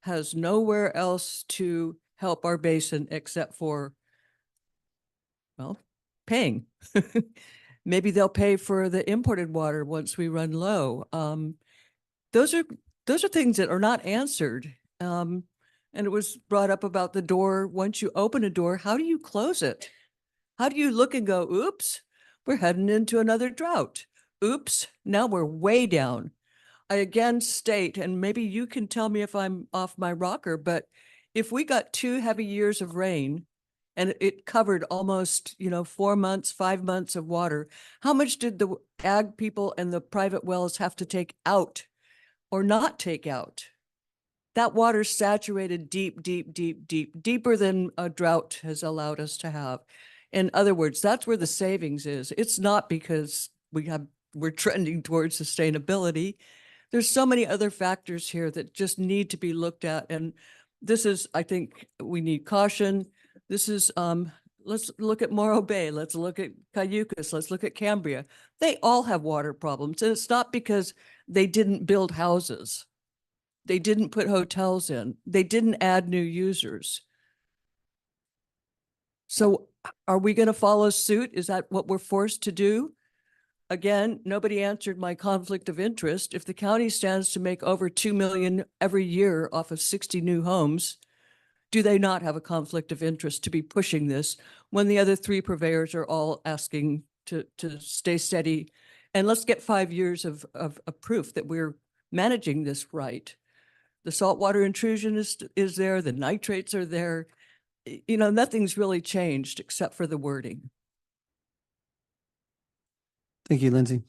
has nowhere else to help our basin except for, well, paying. Maybe they'll pay for the imported water once we run low. Those are things that are not answered. And it was brought up about the door. Once you open a door, how do you close it? How do you look and go, oops, we're heading into another drought. Oops, now we're way down. I again state, and maybe you can tell me if I'm off my rocker, but if we got 2 heavy years of rain and it covered almost, 4 months, 5 months of water, how much did the ag people and the private wells have to take out or not take out? That water saturated deep, deep, deep, deep, deeper than a drought has allowed us to have. In other words, that's where the savings is. It's not because we're trending towards sustainability. There's so many other factors here that just need to be looked at. And this is, I think we need caution. This is, let's look at Morro Bay. Let's look at Cayucas. Let's look at Cambria. They all have water problems. And it's not because they didn't build houses. They didn't put hotels in. They didn't add new users. So are we going to follow suit? Is that what we're forced to do? Again, nobody answered my conflict of interest. If the county stands to make over 2 million every year off of 60 new homes, do they not have a conflict of interest to be pushing this when the other 3 purveyors are all asking to stay steady? And let's get 5 years of proof that we're managing this right. The saltwater intrusion is there, the nitrates are there. Nothing's really changed except for the wording. Thank you, Lindsay.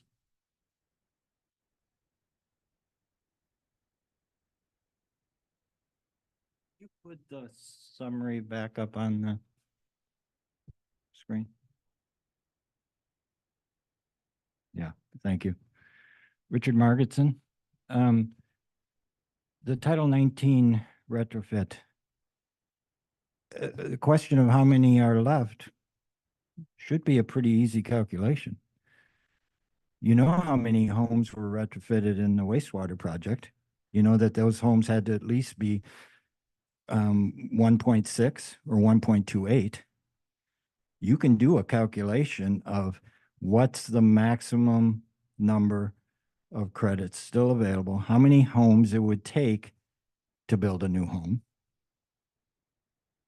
You put the summary back up on the screen. Yeah, thank you. Richard Margetson. The Title 19 retrofit. The question of how many are left should be a pretty easy calculation. You know how many homes were retrofitted in the wastewater project. You know that those homes had to at least be 1.6 or 1.28. You can do a calculation of what's the maximum number of credits still available, how many homes it would take to build a new home.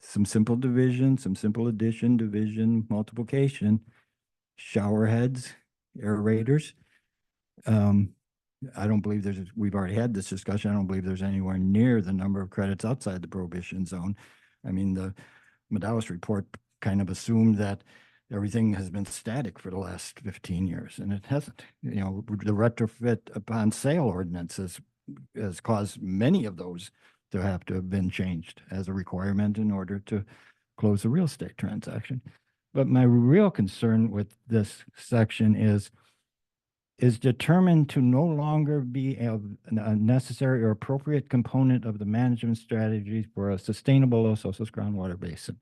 Some simple division, some simple addition, division, multiplication, shower heads, aerators. I don't believe we've already had this discussion. I don't believe there's anywhere near the number of credits outside the prohibition zone. I mean, the Medallis report kind of assumed that everything has been static for the last 15 years, and it hasn't. The retrofit upon sale ordinance has caused many of those to have been changed as a requirement in order to close a real estate transaction. But my real concern with this section is determined to no longer be a necessary or appropriate component of the management strategies for a sustainable Los Osos groundwater basin.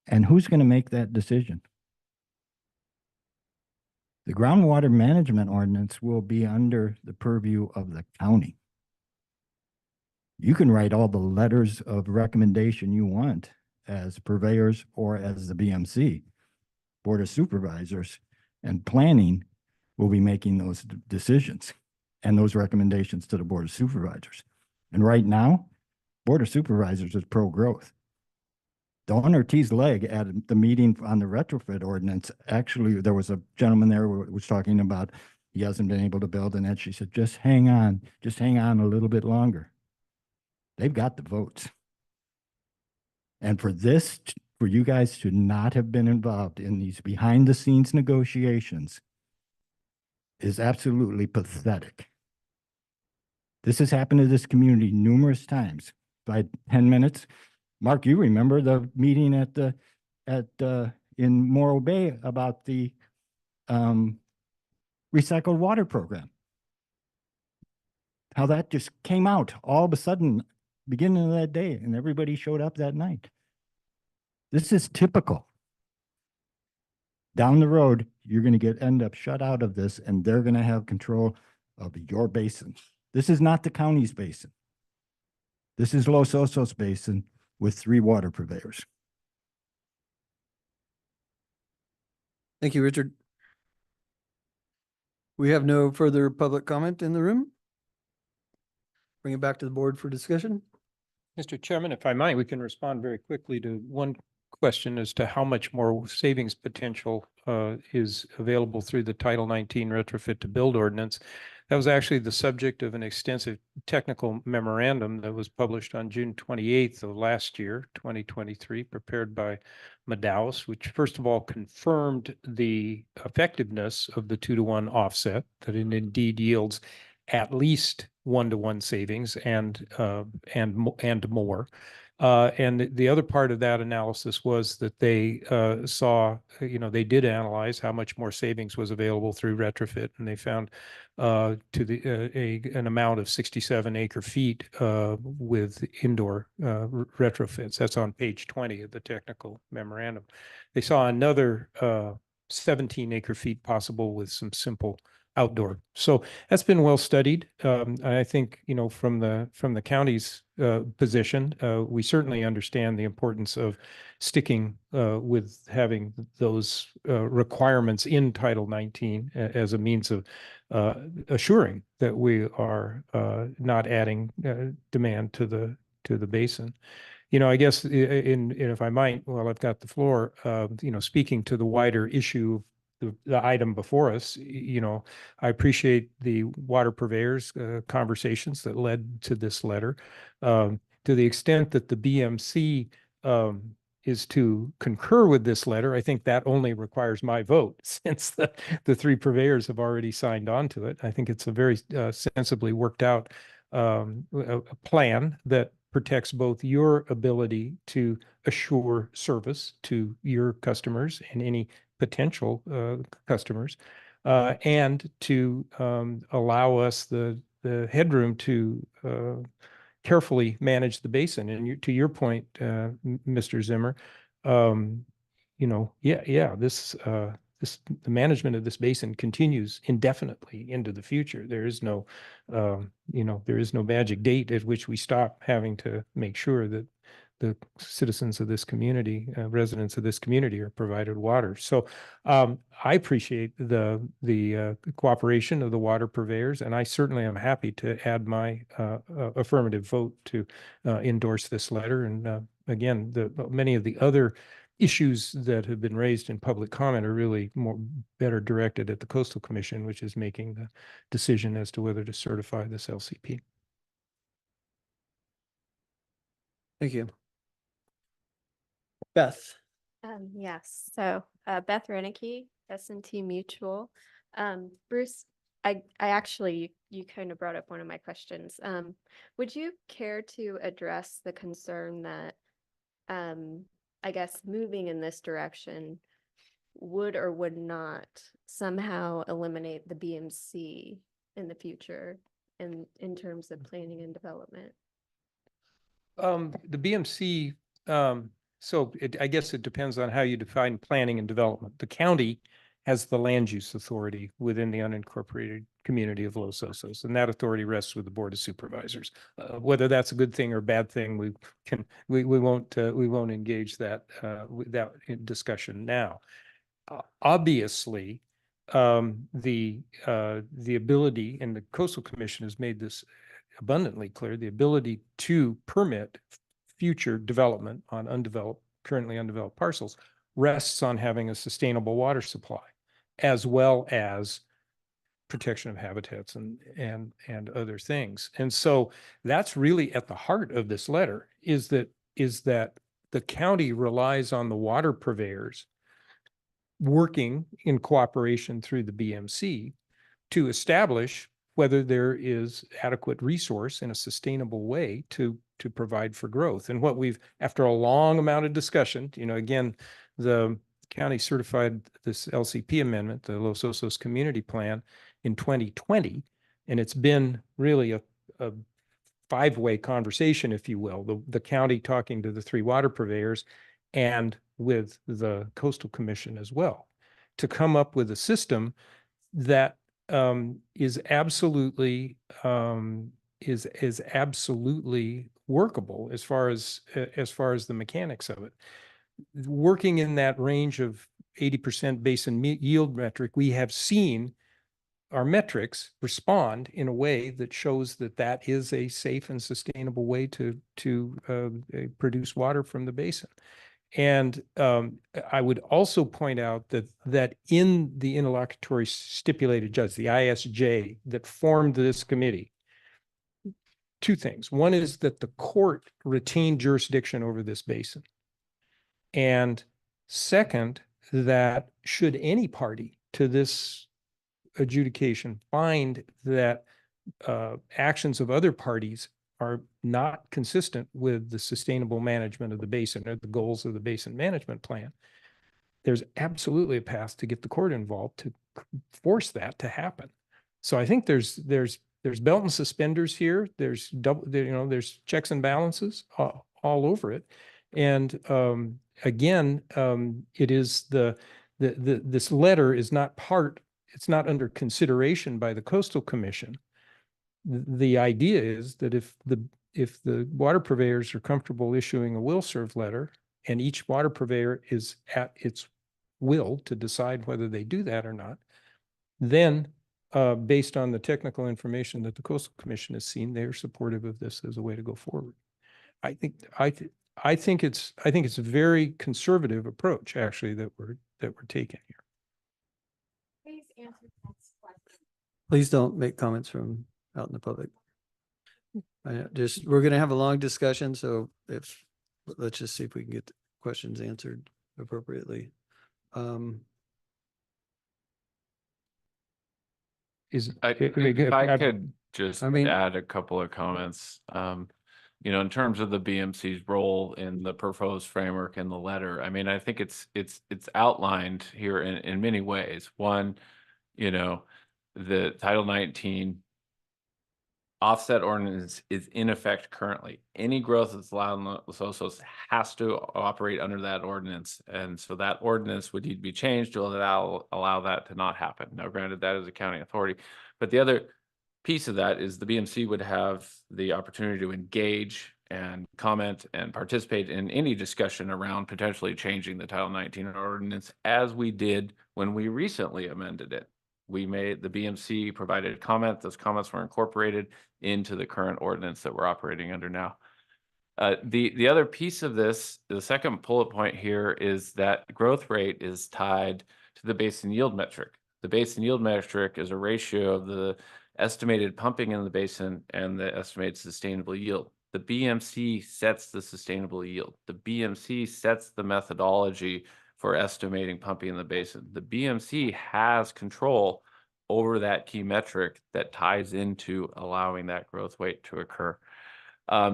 And who's going to make that decision? The groundwater management ordinance will be under the purview of the county. You can write all the letters of recommendation you want as purveyors or as the BMC, Board of Supervisors, and planning will be making those decisions and those recommendations to the Board of Supervisors. And right now, Board of Supervisors is pro-growth. Don Ortiz Legg at the meeting on the retrofit ordinance, actually, there was a gentleman there who was talking about he hasn't been able to build, and she said, just hang on a little bit longer. They've got the votes. And for you guys to not have been involved in these behind the scenes negotiations is absolutely pathetic. This has happened to this community numerous times. By 10 minutes, Mark, you remember the meeting in Morro Bay about the recycled water program. How that just came out all of a sudden, beginning of that day, and everybody showed up that night. This is typical. Down the road, you're going to end up shut out of this, and they're going to have control of your basin. This is not the county's basin. This is Los Osos Basin with 3 water purveyors. Thank you, Richard. We have no further public comment in the room. Bring it back to the board for discussion. Mr. Chairman, if I might, we can respond very quickly to one question as to how much more savings potential is available through the Title 19 retrofit to build ordinance. That was actually the subject of an extensive technical memorandum that was published on June 28th of last year, 2023, prepared by Medallis, which first of all confirmed the effectiveness of the 2-to-1 offset, that it indeed yields at least 1-to-1 savings and more. And the other part of that analysis was that they saw, they did analyze how much more savings was available through retrofit, and they found an amount of 67 acre feet with indoor retrofits. That's on page 20 of the technical memorandum. They saw another 17 acre feet possible with some simple outdoor. So that's been well studied. I think, from the county's position, we certainly understand the importance of sticking with having those requirements in Title 19 as a means of assuring that we are not adding demand to the basin. I guess if I might, while I've got the floor, speaking to the wider issue, the item before us, I appreciate the water purveyors conversations that led to this letter. To the extent that the BMC is to concur with this letter, I think that only requires my vote since the three purveyors have already signed on to it. I think it's a very sensibly worked out a plan that protects both your ability to assure service to your customers and any potential customers, and to allow us the headroom to carefully manage the basin. And to your point, Mr. Zimmer, the management of this basin continues indefinitely into the future. There is no, there is no magic date at which we stop having to make sure that the citizens of this community, residents of this community, are provided water. So I appreciate the cooperation of the water purveyors, and I certainly am happy to add my affirmative vote to endorse this letter. And again, many of the other issues that have been raised in public comment are really better directed at the Coastal Commission, which is making the decision as to whether to certify this LCP. Thank you. Beth. Yes, so Beth Renicky, S&T Mutual. Bruce, I actually, you kind of brought up one of my questions. Would you care to address the concern that I guess moving in this direction would or would not somehow eliminate the BMC in the future in terms of planning and development? The BMC, I guess it depends on how you define planning and development. The county has the land use authority within the unincorporated community of Los Osos, and that authority rests with the Board of Supervisors. Whether that's a good thing or a bad thing, we won't engage that discussion now. Obviously, the ability, and the Coastal Commission has made this abundantly clear, the ability to permit future development on currently undeveloped parcels rests on having a sustainable water supply, as well as protection of habitats and other things. And so that's really at the heart of this letter, is that the county relies on the water purveyors working in cooperation through the BMC to establish whether there is adequate resource in a sustainable way to provide for growth. And what we've, after a long amount of discussion, again, the county certified this LCP amendment, the Los Osos Community Plan, in 2020, and it's been really a five-way conversation, if you will, the county talking to the three water purveyors and with the Coastal Commission as well, to come up with a system that is absolutely workable as far as the mechanics of it. Working in that range of 80% basin yield metric, we have seen our metrics respond in a way that shows that that is a safe and sustainable way to produce water from the basin. And I would also point out that in the interlocutory stipulated judge, the ISJ that formed this committee, two things. One is that the court retained jurisdiction over this basin. And second, that should any party to this adjudication find that actions of other parties are not consistent with the sustainable management of the basin or the goals of the basin management plan, there's absolutely a path to get the court involved to force that to happen. So I think there's belt and suspenders here. There's there's checks and balances all over it. And again, it is this letter is not it's not under consideration by the Coastal Commission. The idea is that if the water purveyors are comfortable issuing a will serve letter, and each water purveyor is at its will to decide whether they do that or not, then based on the technical information that the Coastal Commission has seen, they're supportive of this as a way to go forward. I think it's a very conservative approach actually that we're taking here. Please answer the next question. Please don't make comments from out in the public. We're going to have a long discussion, so let's just see if we can get the questions answered appropriately. If I could just add a couple of comments, in terms of the BMC's role in the proposed framework and the letter, I mean, I think it's outlined here in many ways. One, the Title 19 offset ordinance is in effect currently. Any growth that's allowed in the SOSOs has to operate under that ordinance. And so that ordinance would need to be changed to allow that to not happen. Now, granted, that is a county authority, but the other piece of that is the BMC would have the opportunity to engage and comment and participate in any discussion around potentially changing the Title 19 ordinance, as we did when we recently amended it. The BMC provided a comment. Those comments were incorporated into the current ordinance that we're operating under now. The other piece of this, the second bullet point here, is that growth rate is tied to the basin yield metric. The basin yield metric is a ratio of the estimated pumping in the basin and the estimated sustainable yield. The BMC sets the sustainable yield. The BMC sets the methodology for estimating pumping in the basin. The BMC has control over that key metric that ties into allowing that growth rate to occur.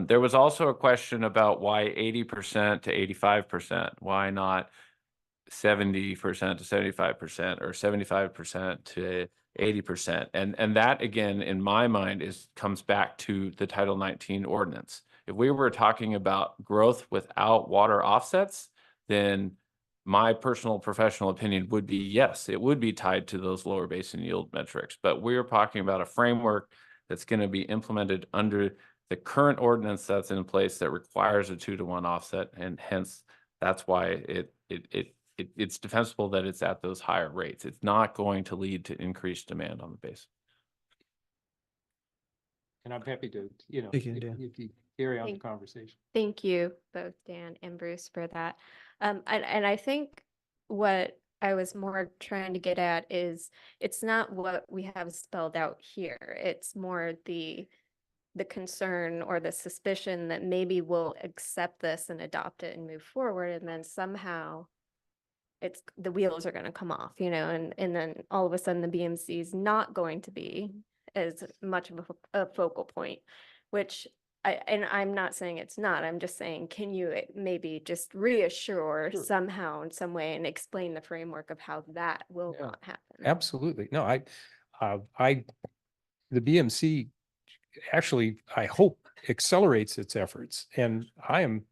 There was also a question about why 80% to 85%, why not 70% to 75% or 75% to 80%. And that, again, in my mind, comes back to the Title 19 ordinance. If we were talking about growth without water offsets, then my personal professional opinion would be, yes, it would be tied to those lower basin yield metrics. But we're talking about a framework that's going to be implemented under the current ordinance that's in place that requires a 2-to-1 offset. And hence, that's why it's defensible that it's at those higher rates. It's not going to lead to increased demand on the basin. And I'm happy to, Thank you, if you carry on the conversation. Thank you both, Dan and Bruce, for that. And I think what I was more trying to get at is it's not what we have spelled out here. It's more the concern or the suspicion that maybe we'll accept this and adopt it and move forward, and then somehow the wheels are going to come off, and then all of a sudden the BMC is not going to be as much of a focal point, which I'm not saying it's not. I'm just saying, can you maybe just reassure somehow in some way and explain the framework of how that will not happen? Absolutely. No, the BMC actually, I hope, accelerates its efforts. And I am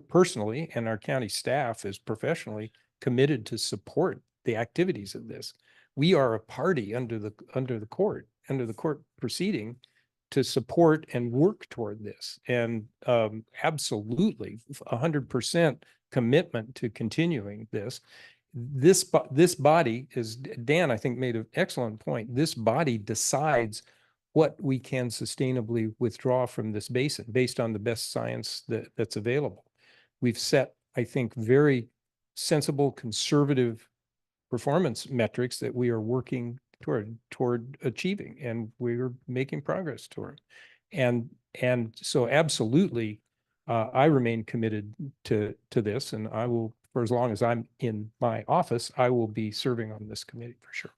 personally, and our county staff is professionally committed to support the activities of this. We are a party under the court proceeding to support and work toward this. And absolutely 100% commitment to continuing this. this body, is Dan, I think, made an excellent point. This body decides what we can sustainably withdraw from this basin based on the best science that's available. We've set, I think, very sensible, conservative performance metrics that we are working toward achieving, and we're making progress toward. And so absolutely, I remain committed to this, and I will, for as long as I'm in my office, I will be serving on this committee for sure.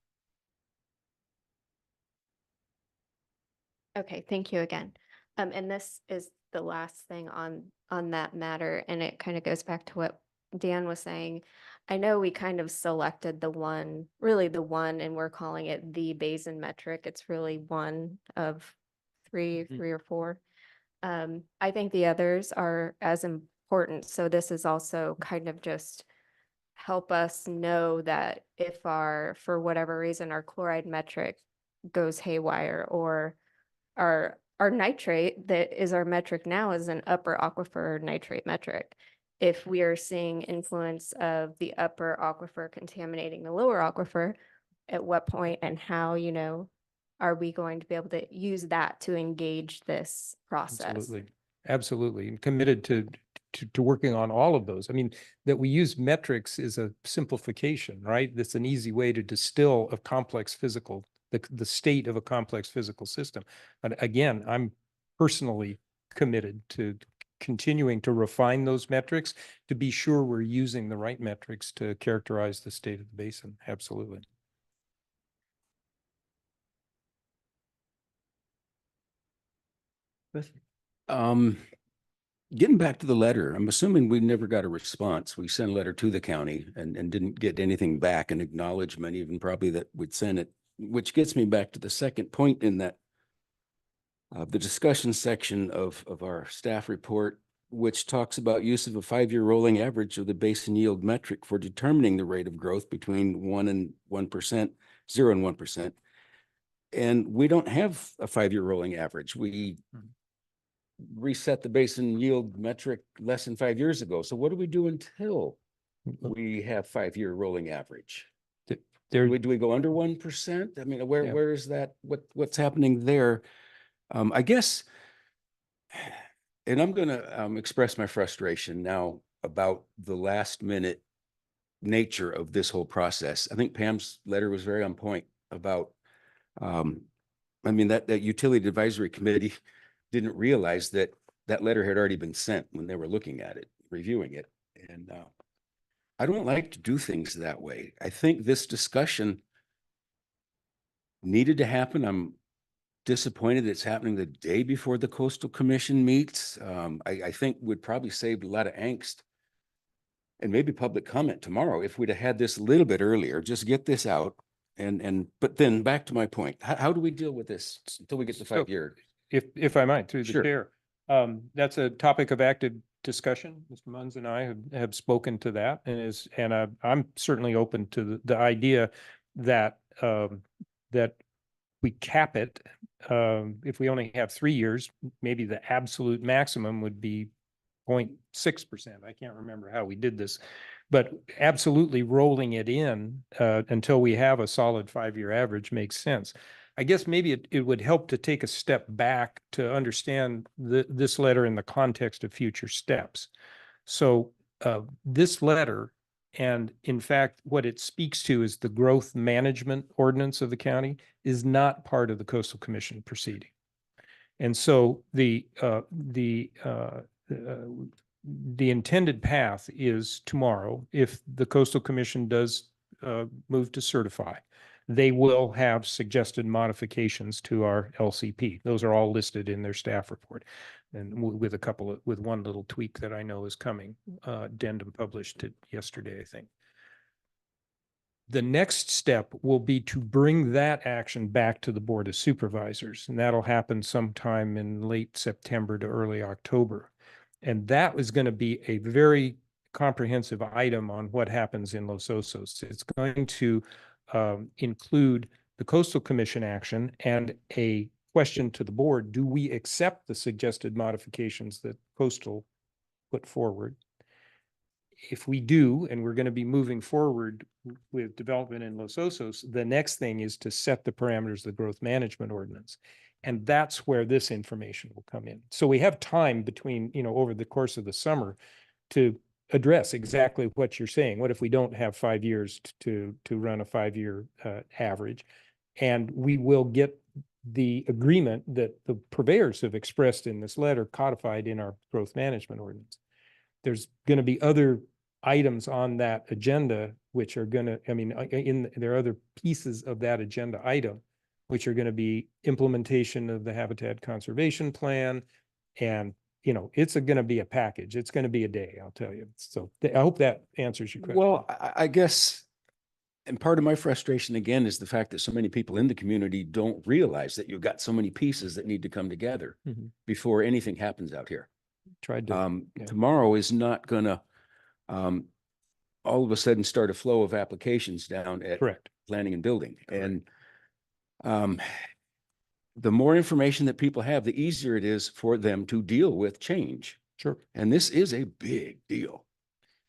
Okay, thank you again. And this is the last thing on that matter, and it kind of goes back to what Dan was saying. I know we kind of selected the one, and we're calling it the Basin metric. It's really one of three or four. I think the others are as important. So this is also kind of just help us know that if for whatever reason, our chloride metric goes haywire, or our nitrate that is our metric now is an upper aquifer nitrate metric. If we are seeing influence of the upper aquifer contaminating the lower aquifer, at what point and how, are we going to be able to use that to engage this process? Absolutely. Absolutely. And committed to working on all of those. I mean, that we use metrics is a simplification, right? That's an easy way to distill a complex physical, the state of a complex physical system. But again, I'm personally committed to continuing to refine those metrics to be sure we're using the right metrics to characterize the state of the basin. Absolutely. Getting back to the letter, I'm assuming we never got a response. We sent a letter to the county and didn't get anything back, an acknowledgement, even probably that we'd send it, which gets me back to the second point in that the discussion section of our staff report, which talks about use of a 5-year rolling average of the basin yield metric for determining the rate of growth between 0 and 1%. And we don't have a 5-year rolling average. We reset the basin yield metric less than 5 years ago. So what do we do until we have 5-year rolling average? Do we go under 1%? I mean, where is that? What's happening there? I guess, and I'm going to express my frustration now about the last minute nature of this whole process. I think Pam's letter was very on point about, I mean, that utility advisory committee didn't realize that letter had already been sent when they were looking at it, reviewing it. And I don't like to do things that way. I think this discussion needed to happen. I'm disappointed it's happening the day before the Coastal Commission meets. I think would probably save a lot of angst and maybe public comment tomorrow if we'd have had this a little bit earlier. Just get this out. But then back to my point, how do we deal with this until we get to 5-year? If I might, through the Sure. chair, that's a topic of active discussion. Mr. Munns and I have spoken to that, and I'm certainly open to the idea that that we cap it. If we only have 3 years, maybe the absolute maximum would be 0.6%. I can't remember how we did this, but absolutely rolling it in until we have a solid 5-year average makes sense. I guess maybe it would help to take a step back to understand this letter in the context of future steps. So this letter, and in fact, what it speaks to is the growth management ordinance of the county, is not part of the Coastal Commission proceeding. And so the intended path is tomorrow, if the Coastal Commission does move to certify, they will have suggested modifications to our LCP. Those are all listed in their staff report, and with one little tweak that I know is coming, addendum published yesterday, I think. The next step will be to bring that action back to the Board of Supervisors, and that'll happen sometime in late September to early October. And that is going to be a very comprehensive item on what happens in Los Osos. It's going to include the Coastal Commission action and a question to the board: do we accept the suggested modifications that Coastal put forward? if we do, and we're going to be moving forward with development in Los Osos, the next thing is to set the parameters of the growth management ordinance. And that's where this information will come in. So we have time between, over the course of the summer to address exactly what you're saying. What if we don't have 5 years to run a 5-year average? And we will get the agreement that the purveyors have expressed in this letter codified in our growth management ordinance. There's going to be other items on that agenda, which are going to, there are other pieces of that agenda item, which are going to be implementation of the Habitat Conservation Plan. And, it's going to be a package. It's going to be a day, I'll tell you. So I hope that answers your question. Well, I guess, and part of my frustration again is the fact that so many people in the community don't realize that you've got so many pieces that need to come together before anything happens out here. Tried to. Tomorrow is not gonna all of a sudden start a flow of applications down at Correct. planning and building. And the more information that people have, the easier it is for them to deal with change. Sure. And this is a big deal.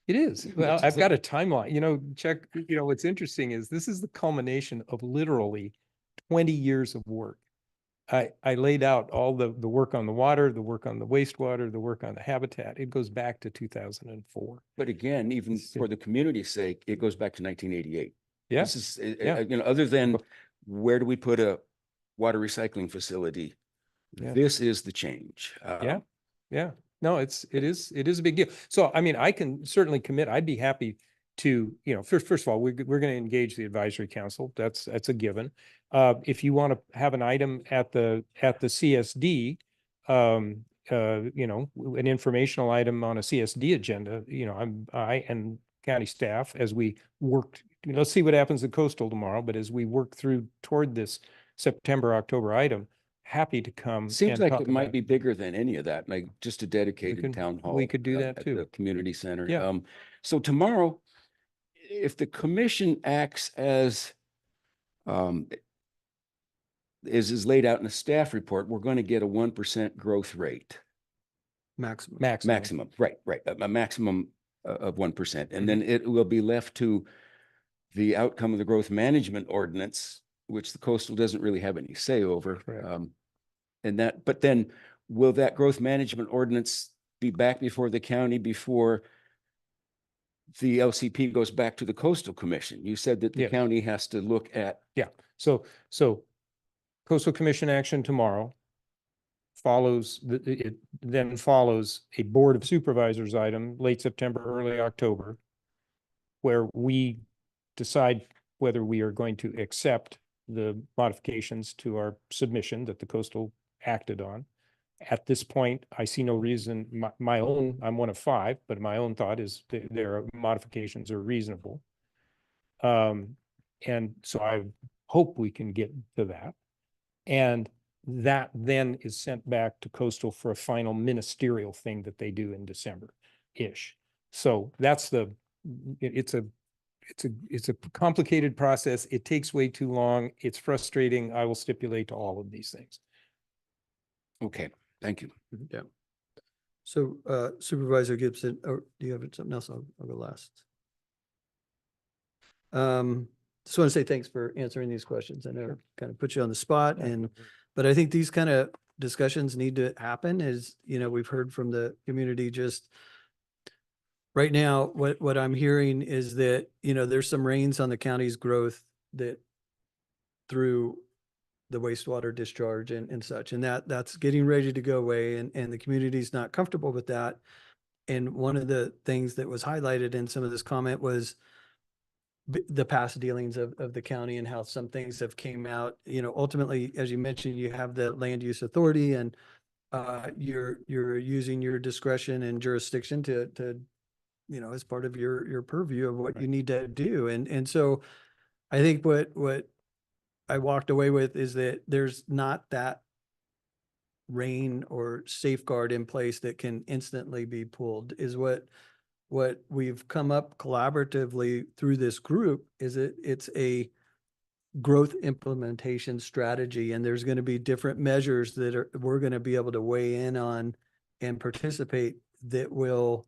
It is. Well, I've got a timeline, Chuck, what's interesting is this is the culmination of literally 20 years of work. I laid out all the work on the water, the work on the wastewater, the work on the habitat. It goes back to 2004. But again, even for the community's sake, it goes back to 1988. Yeah. This is, other than where do we put a water recycling facility? Yeah. This is the change. Yeah. No, it is a big deal. So, I can certainly commit. I'd be happy to, first of all, we're going to engage the advisory council. That's a given. If you want to have an item at the CSD, an informational item on a CSD agenda, I and county staff, as we worked, let's see what happens at Coastal tomorrow, but as we work toward this September, October item, happy to come. Seems and like talk it might about be bigger than any of that, like just a dedicated town hall. we could do that at too. the community center. Yeah. So tomorrow, if the commission acts as is laid out in the staff report, we're going to get a 1% growth rate. Maximum. Right. A maximum of 1%. And then it will be left to the outcome of the growth management ordinance, which the coastal doesn't really have any say over. But then will that growth management ordinance be back before the county before the LCP goes back to the coastal commission? You said that the county has to look at. Yeah. So coastal commission action tomorrow it then follows a board of supervisors item late September, early October, where we decide whether we are going to accept the modifications to our submission that the coastal acted on. At this point, I see no reason, I'm one of 5, but my own thought is their modifications are reasonable. And so I hope we can get to that. And that then is sent back to coastal for a final ministerial thing that they do in December-ish. So that's it's a complicated process. It takes way too long. It's frustrating. I will stipulate to all of these things. Okay, thank you. Yeah. So Supervisor Gibson, or do you have something else? I'll go last. Just want to say thanks for answering these questions. I know it kind of put you on the spot, but I think these kind of discussions need to happen. As we've heard from the community just right now. What I'm hearing is that there's some reins on the county's growth that through the wastewater discharge and such, and that's getting ready to go away, and the community's not comfortable with that. And one of the things that was highlighted in some of this comment was the past dealings of the county and how some things have came out. Ultimately, as you mentioned, you have the land use authority, and you're using your discretion and jurisdiction to as part of your purview of what you need to do. And so I think what I walked away with is that there's not that rein or safeguard in place that can instantly be pulled. Is what we've come up collaboratively through this group is it's a growth implementation strategy, and there's going to be different measures that we're going to be able to weigh in on and participate that will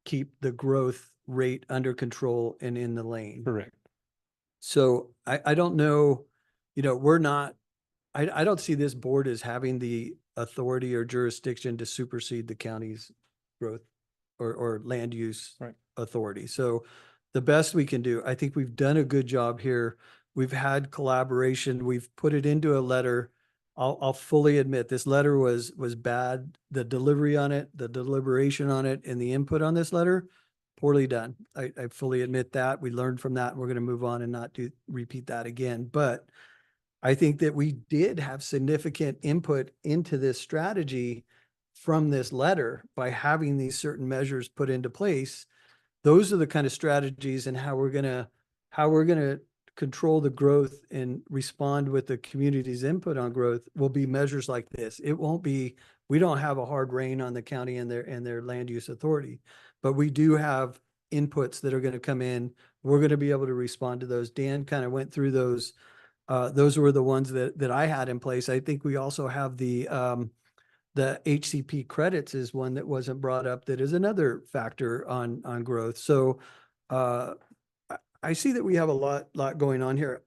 keep the growth rate under control and in the lane. Correct. So I don't know, I don't see this board as having the authority or jurisdiction to supersede the county's growth or land use Right. authority. So the best we can do, I think we've done a good job here. We've had collaboration. We've put it into a letter. I'll fully admit this letter was bad. The delivery on it, the deliberation on it, and the input on this letter, poorly done. I fully admit that. We learned from that. We're going to move on and not repeat that again. But I think that we did have significant input into this strategy from this letter by having these certain measures put into place. Those are the kind of strategies and how we're gonna control the growth and respond with the community's input on growth will be measures like this. It won't be, we don't have a hard rein on the county and their land use authority, but we do have inputs that are going to come in. We're going to be able to respond to those. Dan kind of went through those. Those were the ones that I had in place. I think we also have the HCP credits is one that wasn't brought up. That is another factor on growth. So I see that we have a lot going on here.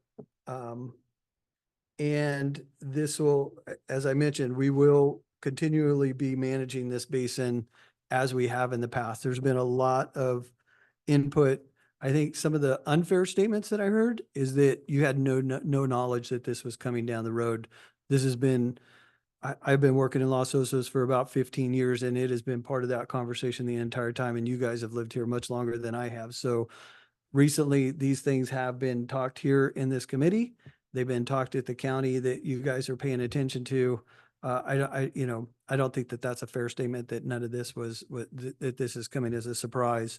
And this will, as I mentioned, we will continually be managing this basin as we have in the past. There's been a lot of input. I think some of the unfair statements that I heard is that you had no knowledge that this was coming down the road. This has been, I've been working in Los Osos for about 15 years, and it has been part of that conversation the entire time. And you guys have lived here much longer than I have. So recently, these things have been talked here in this committee. They've been talked at the county that you guys are paying attention to. I don't think that that's a fair statement that none of this that this is coming as a surprise.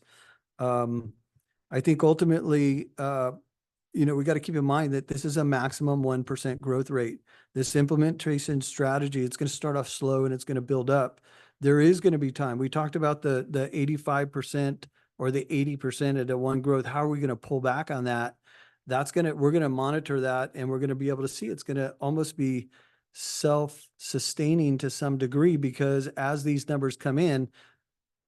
I think ultimately, we got to keep in mind that this is a maximum 1% growth rate. This implementation strategy, it's going to start off slow and it's going to build up. There is going to be time. We talked about the 85% or the 80% at a one growth. How are we going to pull back on that? We're going to monitor that, and we're going to be able to see it's going to almost be self-sustaining to some degree, because as these numbers come in,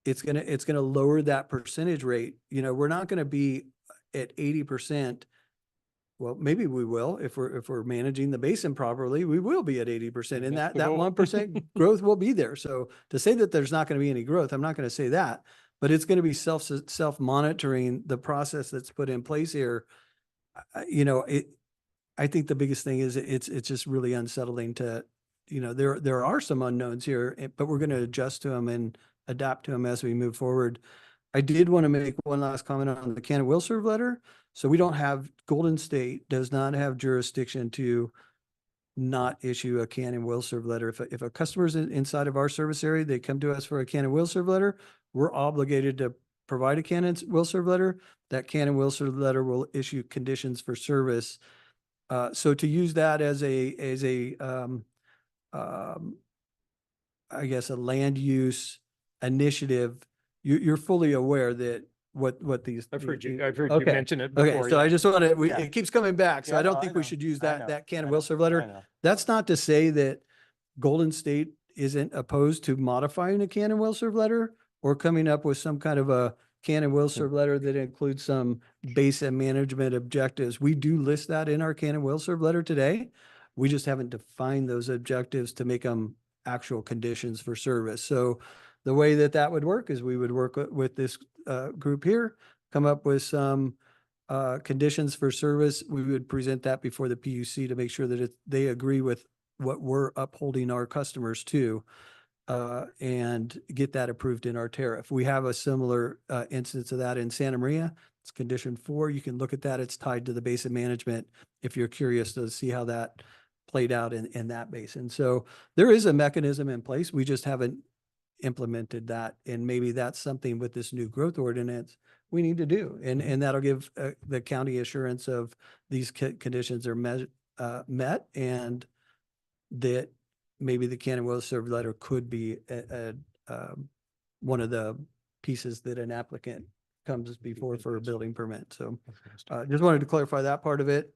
it's going to lower that percentage rate. We're not going to be at 80%. Well, maybe we will if we're managing the basin properly. We will be at 80%, and that 1% growth will be there. So to say that there's not going to be any growth, I'm not going to say that, but it's going to be self-monitoring the process that's put in place here. I think the biggest thing is it's just really unsettling to, there are some unknowns here, but we're going to adjust to them and adapt to them as we move forward. I did want to make one last comment on the can and will serve letter. So we don't have, Golden State does not have jurisdiction to not issue a can and will serve letter. If a customer's inside of our service area, they come to us for a can and will serve letter, we're obligated to provide a can and will serve letter. That can and will serve letter will issue conditions for service. So to use that as I guess a land use initiative, you're fully aware that what these. I've heard you Okay. mention it before. Okay, so I just want to, it keeps coming back, so Yeah, I don't no, think I we know. should use I know. that can I and know. will serve I letter. know. That's not to say that Golden State isn't opposed to modifying a can and will serve letter or coming up with some kind of a can and will serve letter that includes some basin management objectives. We do list that in our can and will serve letter today. We just haven't defined those objectives to make them actual conditions for service. So the way that would work is we would work with this group here, come up with some conditions for service. We would present that before the PUC to make sure that they agree with what we're upholding our customers to, and get that approved in our tariff. We have a similar instance of that in Santa Maria. It's condition 4. You can look at that. It's tied to the basin management if you're curious to see how that played out in that basin. So there is a mechanism in place. We just haven't implemented that. And maybe that's something with this new growth ordinance we need to do. And that'll give the county assurance of these conditions are met, and that maybe the can and will serve letter could be one of the pieces that an applicant comes before for a building permit. So just wanted to clarify that part of it.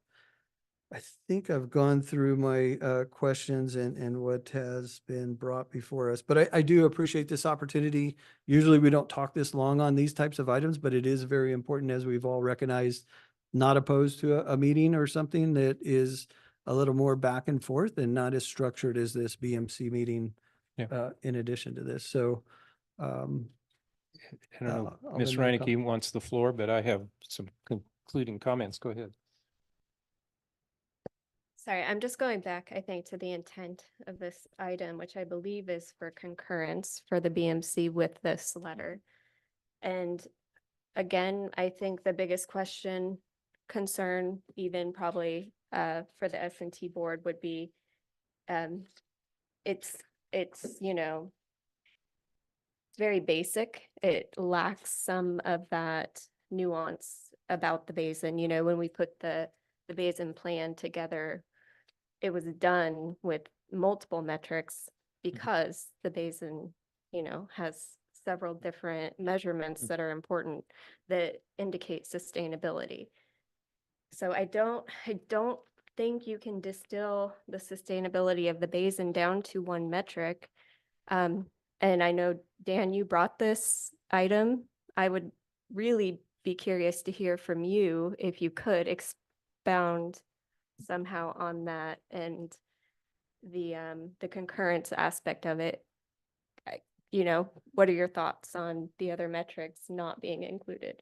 I think I've gone through my questions and what has been brought before us, but I do appreciate this opportunity. Usually we don't talk this long on these types of items, but it is very important, as we've all recognized, not opposed to a meeting or something that is a little more back and forth and not as structured as this BMC meeting Yeah. in addition to this. So I don't know, I'll Ms. limit Reineke wants the floor, but I have some concluding comments. Go ahead. Sorry, I'm just going back, I think, to the intent of this item, which I believe is for concurrence for the BMC with this letter. And again, I think the biggest question, concern, even probably for the S&T board would be, it's, you know, it's very basic. It lacks some of that nuance about the basin. You know, when we put the basin plan together, it was done with multiple metrics because the basin, you know, has several different measurements that are important that indicate sustainability. So I don't think you can distill the sustainability of the basin down to one metric. And I know, Dan, you brought this item. I would really be curious to hear from you if you could expound somehow on that and the concurrence aspect of it. You know, what are your thoughts on the other metrics not being included?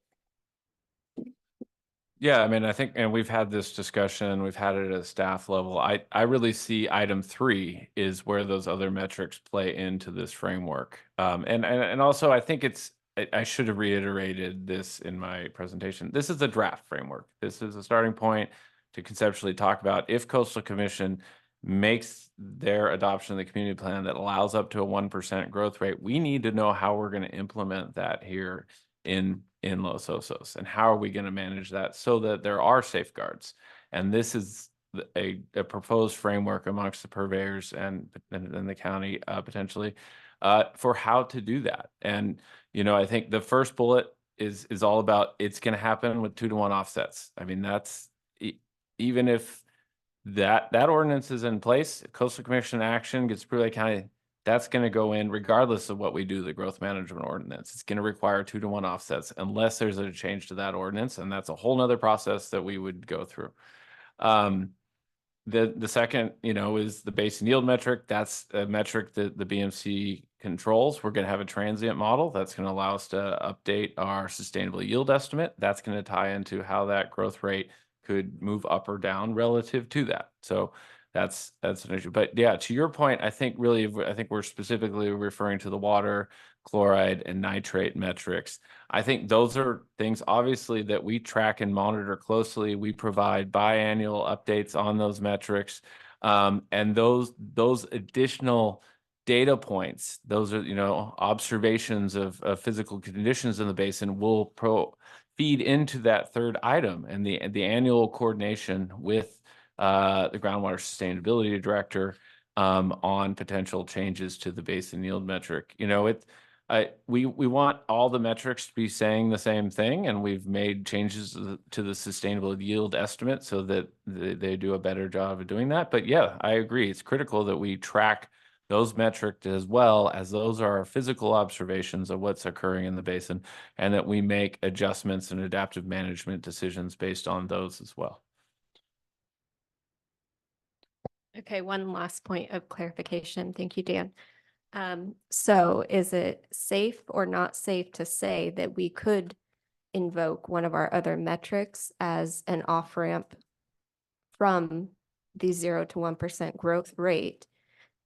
Yeah, I mean, I think, and we've had this discussion, we've had it at a staff level. I really see item 3 is where those other metrics play into this framework. And also I think I should have reiterated this in my presentation. This is a draft framework. This is a starting point to conceptually talk about if Coastal Commission makes their adoption of the community plan that allows up to a 1% growth rate. We need to know how we're going to implement that here in Los Osos, and how are we going to manage that so that there are safeguards. And this is a proposed framework amongst the purveyors and the county potentially for how to do that. And you know, I think the first bullet is all about it's going to happen with 2-to-1 offsets. I mean, that's even if that ordinance is in place, Coastal Commission action gets approved by the county, that's going to go in regardless of what we do, the growth management ordinance. It's going to require 2-to-1 offsets unless there's a change to that ordinance. And that's a whole nother process that we would go through. The second, you know, is the basin yield metric. That's a metric that the BMC controls. We're going to have a transient model that's going to allow us to update our sustainable yield estimate. That's going to tie into how that growth rate could move up or down relative to that. So that's an issue. But yeah, to your point, I think we're specifically referring to the water, chloride, and nitrate metrics. I think those are things obviously that we track and monitor closely. We provide biannual updates on those metrics. And those additional data points, those are, you know, observations of physical conditions in the basin will feed into that third item, and the annual coordination with the groundwater sustainability director on potential changes to the basin yield metric. You know, we want all the metrics to be saying the same thing, and we've made changes to the sustainable yield estimate so that they do a better job of doing that. But yeah, I agree. It's critical that we track those metrics as well, as those are our physical observations of what's occurring in the basin, and that we make adjustments and adaptive management decisions based on those as well. Okay, one last point of clarification. Thank you, Dan. So is it safe or not safe to say that we could invoke one of our other metrics as an off-ramp from the 0 to 1% growth rate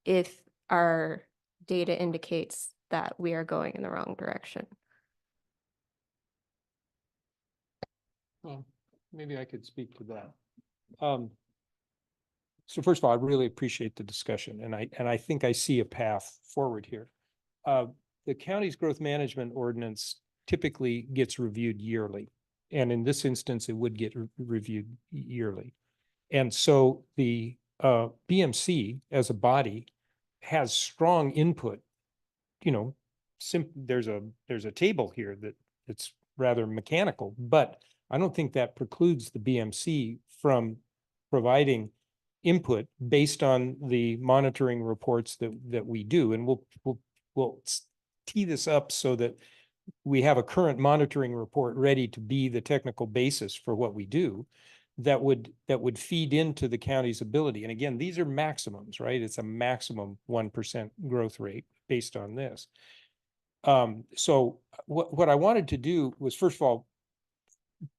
if our data indicates that we are going in the wrong direction? Well, maybe I could speak to that. So first of all, I really appreciate the discussion, and I think I see a path forward here. The county's growth management ordinance typically gets reviewed yearly, and in this instance, it would get reviewed yearly. And so the BMC as a body has strong input. You know, there's a table here that it's rather mechanical, but I don't think that precludes the BMC from providing input based on the monitoring reports that we do. And we'll tee this up so that we have a current monitoring report ready to be the technical basis for what we do that would feed into the county's ability. And again, these are maximums, right? It's a maximum 1% growth rate based on this. So what I wanted to do was, first of all,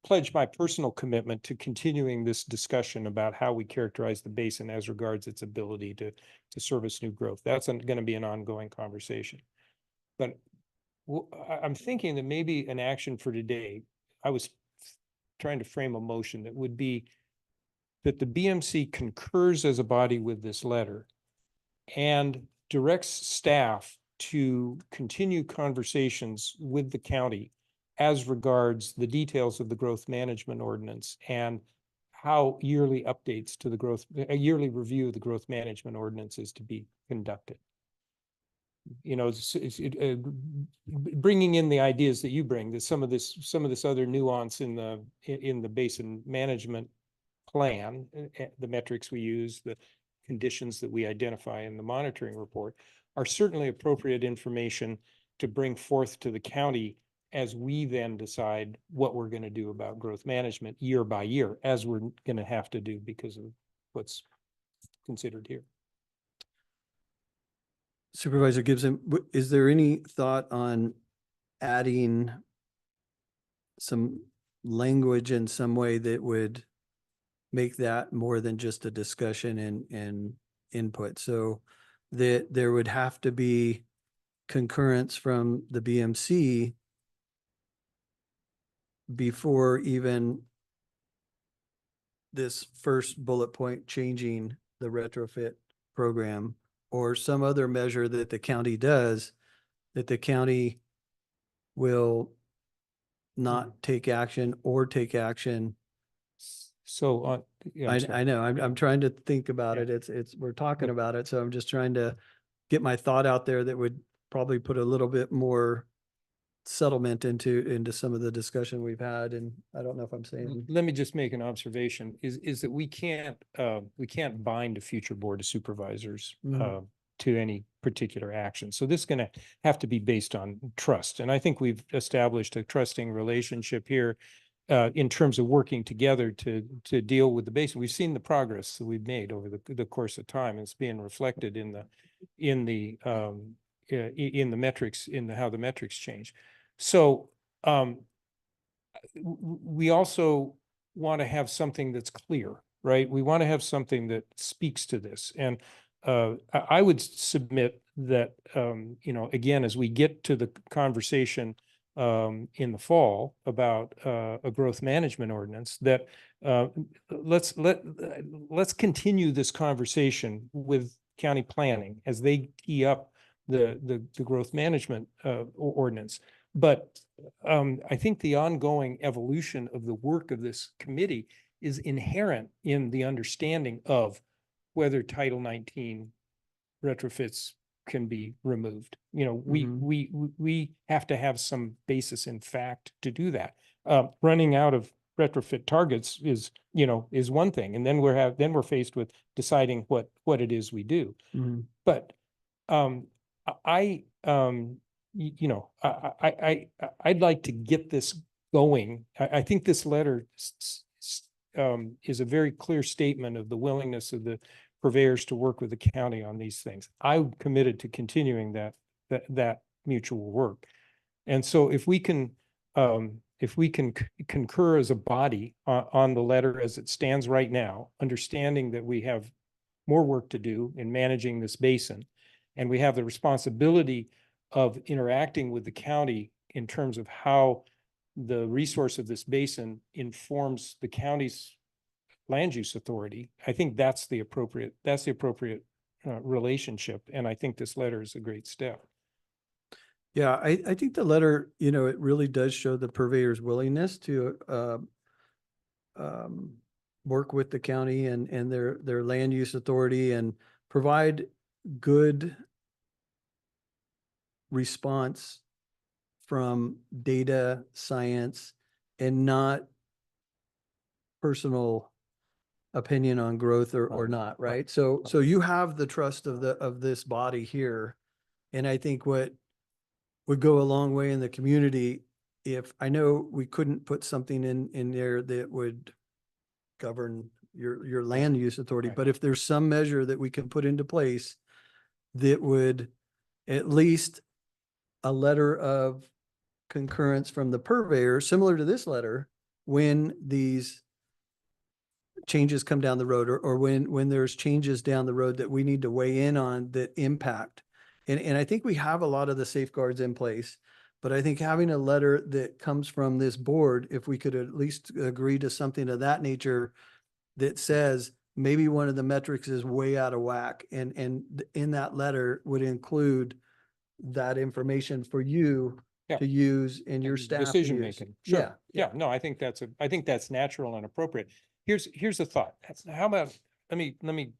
pledge my personal commitment to continuing this discussion about how we characterize the basin as regards its ability to service new growth. That's going to be an ongoing conversation. But I'm thinking that maybe an action for today, I was trying to frame a motion that would be that the BMC concurs as a body with this letter and directs staff to continue conversations with the county as regards the details of the growth management ordinance and how yearly updates to the growth, a yearly review of the growth management ordinance is to be conducted. You know, bringing in the ideas that you bring, that some of this other nuance in the basin management plan, the metrics we use, the conditions that we identify in the monitoring report are certainly appropriate information to bring forth to the county as we then decide what we're going to do about growth management year by year, as we're going to have to do because of what's considered here. Supervisor Gibson, is there any thought on adding some language in some way that would make that more than just a discussion and input? So that there would have to be concurrence from the BMC before even this first bullet point changing the retrofit program, or some other measure that the county does, that the county will not take action or take action. So yeah, I know, I'm trying to think about it. We're talking about it. So I'm just trying to get my thought out there that would probably put a little bit more settlement into some of the discussion we've had. And I don't know if I'm saying. Let me just make an observation is that we can't bind a future board of supervisors to any particular action. So this is going to have to be based on trust. And I think we've established a trusting relationship here in terms of working together to deal with the basin. We've seen the progress that we've made over the course of time. It's being reflected in the metrics, in how the metrics change. So we also want to have something that's clear, right? We want to have something that speaks to this. And I would submit that, you know, again, as we get to the conversation in the fall about a growth management ordinance, that let's continue this conversation with county planning as they tee up the growth management ordinance. But I think the ongoing evolution of the work of this committee is inherent in the understanding of whether Title 19 retrofits can be removed. You know, we have to have some basis in fact to do that. Running out of retrofit targets is one thing, and then we're faced with deciding what it is we do. But I'd like to get this going. I think this letter is a very clear statement of the willingness of the purveyors to work with the county on these things. I'm committed to continuing that mutual work. And so if we can concur as a body on the letter as it stands right now, understanding that we have more work to do in managing this basin, and we have the responsibility of interacting with the county in terms of how the resource of this basin informs the county's land use authority, I think that's the appropriate relationship. And I think this letter is a great step. Yeah, I think the letter, you know, it really does show the purveyor's willingness to work with the county and their land use authority and provide good response from data science and not personal opinion on growth or Right, not, right, right? So you have the trust of this body here. And I think what would go a long way in the community, if I know we couldn't put something in there that would govern your land use authority, right. but if there's some measure that we can put into place that would at least a letter of concurrence from the purveyor, similar to this letter, when these changes come down the road, or when there's changes down the road that we need to weigh in on that impact. And I think we have a lot of the safeguards in place, but I think having a letter that comes from this board, if we could at least agree to something of that nature that says maybe one of the metrics is way out of whack, and in that letter would include that information for you Yeah. to use and your And staff to decision use. making. Yeah, Sure. Yeah, no, I think that's natural and appropriate. Here's a thought. How about, let me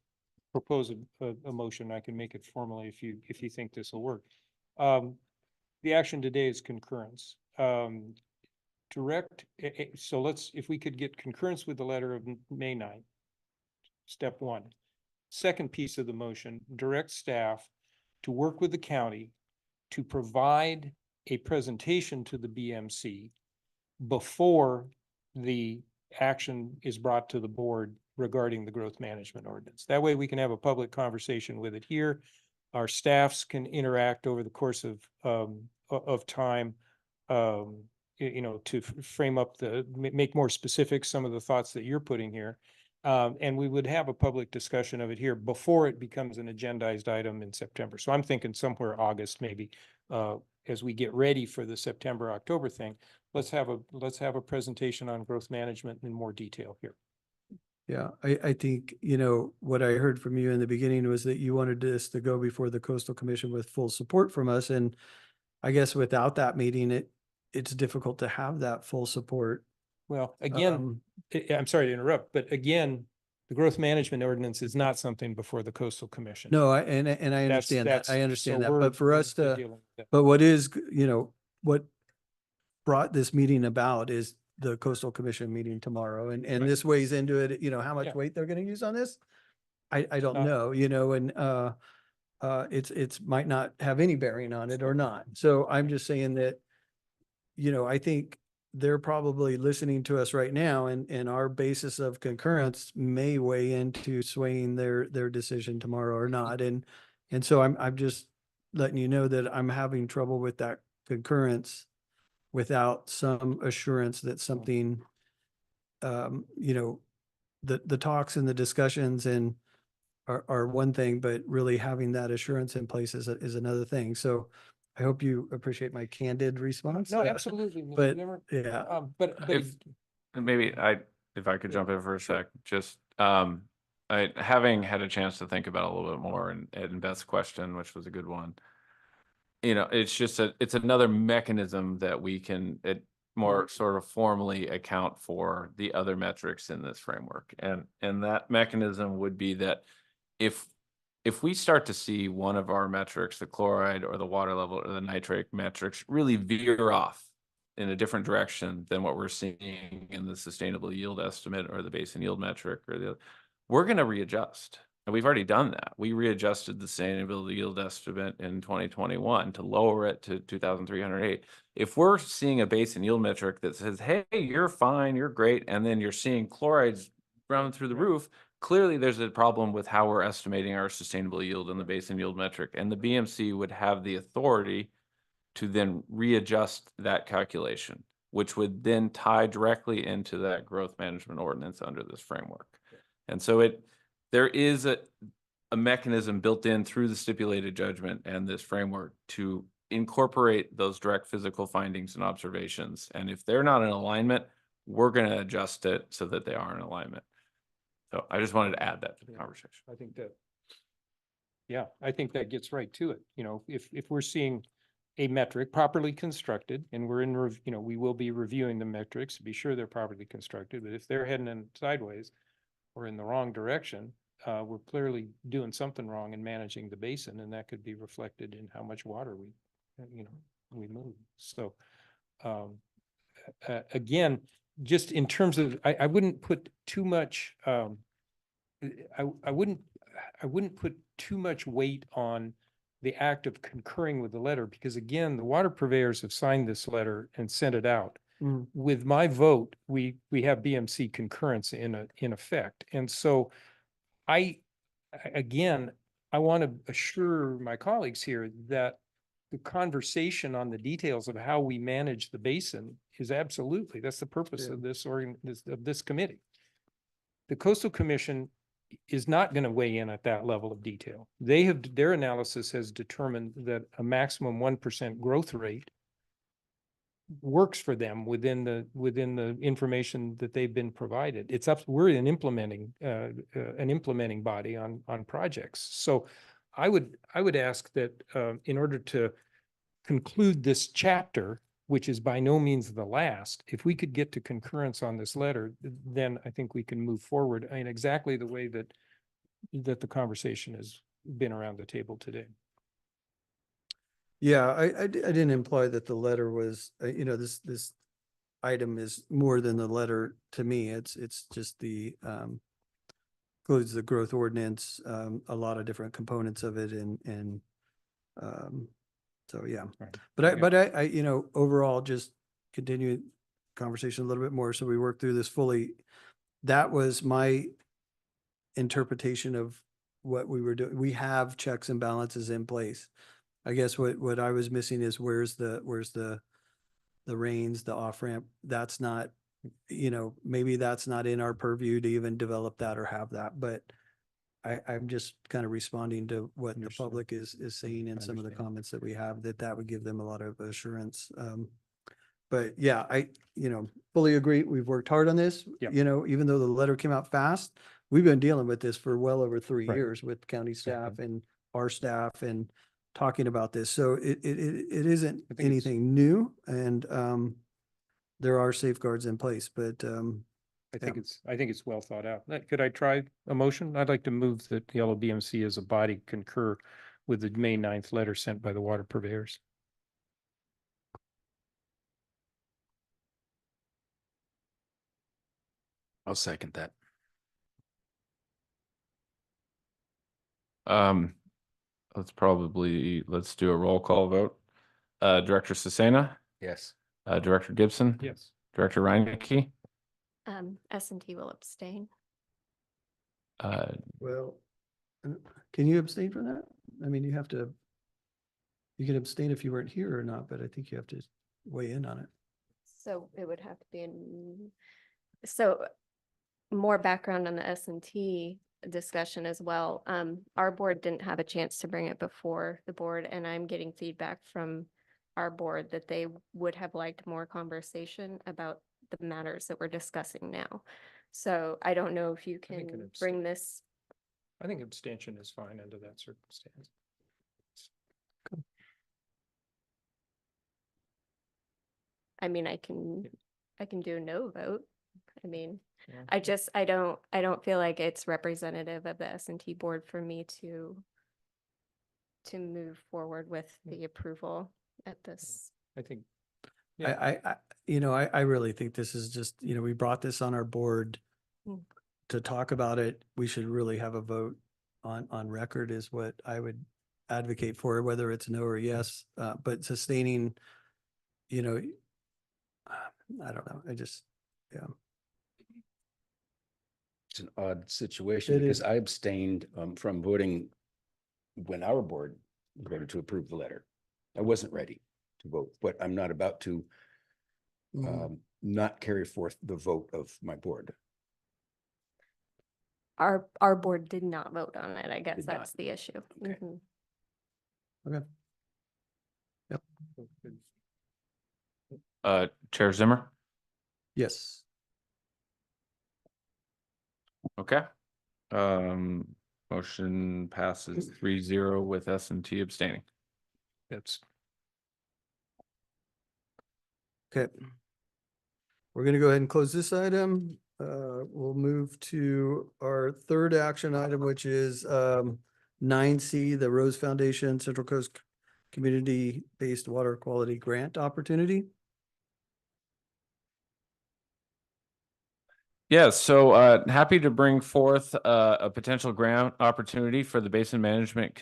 propose a motion. I can make it formally if you think this will work. The action today is concurrence. So if we could get concurrence with the letter of May 9th, step one. Second piece of the motion, direct staff to work with the county to provide a presentation to the BMC before the action is brought to the board regarding the growth management ordinance. That way we can have a public conversation with it here. Our staffs can interact over the course of time, to frame up make more specific some of the thoughts that you're putting here. And we would have a public discussion of it here before it becomes an agendized item in September. So I'm thinking somewhere August, maybe, as we get ready for the September, October thing, let's have a presentation on growth management in more detail here. yeah. I think, what I heard from you in the beginning was that you wanted this to go before the Coastal Commission with full support from us. And I guess without that meeting, it's difficult to have that full support. Well, again, I'm sorry to interrupt, but again, the growth management ordinance is not something before the Coastal Commission. No, and I understand that. I so understand that. we're- But for us we're to, dealing with that. but what brought this meeting about is the Coastal Commission meeting tomorrow. And Right. this weighs into it, how much Yeah. weight they're going to use on this? I don't Not- know, and it's might not have any bearing on it or not. So I'm just saying that, I think they're probably listening to us right now, and our basis of concurrence may weigh into swaying their decision tomorrow or not. And so I'm just letting you know that I'm having trouble with that concurrence without some assurance that something, the talks and the discussions are one thing, but really having that assurance in place is another thing. So I hope you appreciate my candid response. No, absolutely. Mr. but Nimmer. yeah, But Maybe if I could jump in for a sec, just, having had a chance to think about it a little bit more and Beth's question, which was a good one. It's just it's another mechanism that we can more sort of formally account for the other metrics in this framework. And that mechanism would be that if we start to see one of our metrics, the chloride or the water level or the nitrate metrics, really veer off in a different direction than what we're seeing in the sustainable yield estimate or the basin yield metric, we're going to readjust. And we've already done that. We readjusted the sustainability yield estimate in 2021 to lower it to 2,308. If we're seeing a basin yield metric that says, hey, you're fine, you're great, and then you're seeing chlorides running through the roof, clearly there's a problem with how we're estimating our sustainable yield in the basin yield metric. And the BMC would have the authority to then readjust that calculation, which would then tie directly into that growth management ordinance under this framework. And so there is a mechanism built in through the stipulated judgment and this framework to incorporate those direct physical findings and observations. And if they're not in alignment, we're going to adjust it so that they are in alignment. So I just wanted to add that to the conversation. I think that gets right to it. If we're seeing a metric properly constructed, and we will be reviewing the metrics to be sure they're properly constructed, but if they're heading in sideways or in the wrong direction, we're clearly doing something wrong in managing the basin, and that could be reflected in how much water we move. So again, just in terms of, I wouldn't put too much I wouldn't put too much weight on the act of concurring with the letter, because again, the water purveyors have signed this letter and sent it out. Mm. With my vote, we have BMC concurrence in effect. And so again, I want to assure my colleagues here that the conversation on the details of how we manage the basin is absolutely, that's the purpose Yeah. of this committee. The Coastal Commission is not going to weigh in at that level of detail. Their analysis has determined that a maximum 1% growth rate works for them within the information that they've been provided. We're an implementing body on projects. So I would ask that in order to conclude this chapter, which is by no means the last, if we could get to concurrence on this letter, then I think we can move forward in exactly the way that the conversation has been around the table today. Yeah, I didn't imply that the letter was, this item is more than the letter to me. It's just includes the growth ordinance, a lot of different components of it and so, yeah. Right. But I, overall, just continue conversation a little bit more. So we work through this fully. That was my interpretation of what we were doing. We have checks and balances in place. I guess what I was missing is where's the reins, the off ramp. That's not, maybe that's not in our purview to even develop that or have that, but I'm just kind of responding to what the Understood. public is saying in some of the Understand. comments that we have, that would give them a lot of assurance. But yeah, I fully agree. We've worked hard on this, Yep. Even though the letter came out fast, we've been dealing with this for well over 3 Right. years with county staff and our staff and talking about this. So it isn't I think it's- anything new and there are safeguards in place, but I think it's well thought out. Could I try a motion? I'd like to move that the LOBMC as a body concur with the May 9th letter sent by the water purveyors. I'll second that. Let's do a roll call vote. Director Cesena, Yes. Director Gibson, Yes. Director Reinecke, S&T will abstain. well, can you abstain from that? I mean, you can abstain if you weren't here or not, but I think you have to weigh in on it. So it would have to be so more background on the S&T discussion as well. Our board didn't have a chance to bring it before the board, and I'm getting feedback from our board that they would have liked more conversation about the matters that we're discussing now. So I don't know if you think can an bring this. I think abstention is fine under that circumstance. I mean, I can do a no vote. I mean, Yeah. I don't feel like it's representative of the S&T board for me to move forward with the approval at this. I think, I really think this is just, we brought this on our board Mm. to talk about it. We should really have a vote on record is what I would advocate for, whether it's no or yes, but sustaining, I don't know. Yeah. It's an odd situation It because is. I abstained from voting when our board voted to approve the letter. I wasn't ready to vote, but I'm not about to not carry forth the vote of my board. Our board did not vote on it. I guess Did not. that's the issue. Okay. Mhm. Okay. Yep. Chair Zimmer. Yes. Okay. Motion passes 3-0 with S&T abstaining. that's, Okay. We're going to go ahead and close this item. We'll move to our third action item, which is 9C, the Rose Foundation Central Coast Community-Based Water Quality Grant Opportunity. Yeah, so happy to bring forth a potential grant opportunity for the Basin Management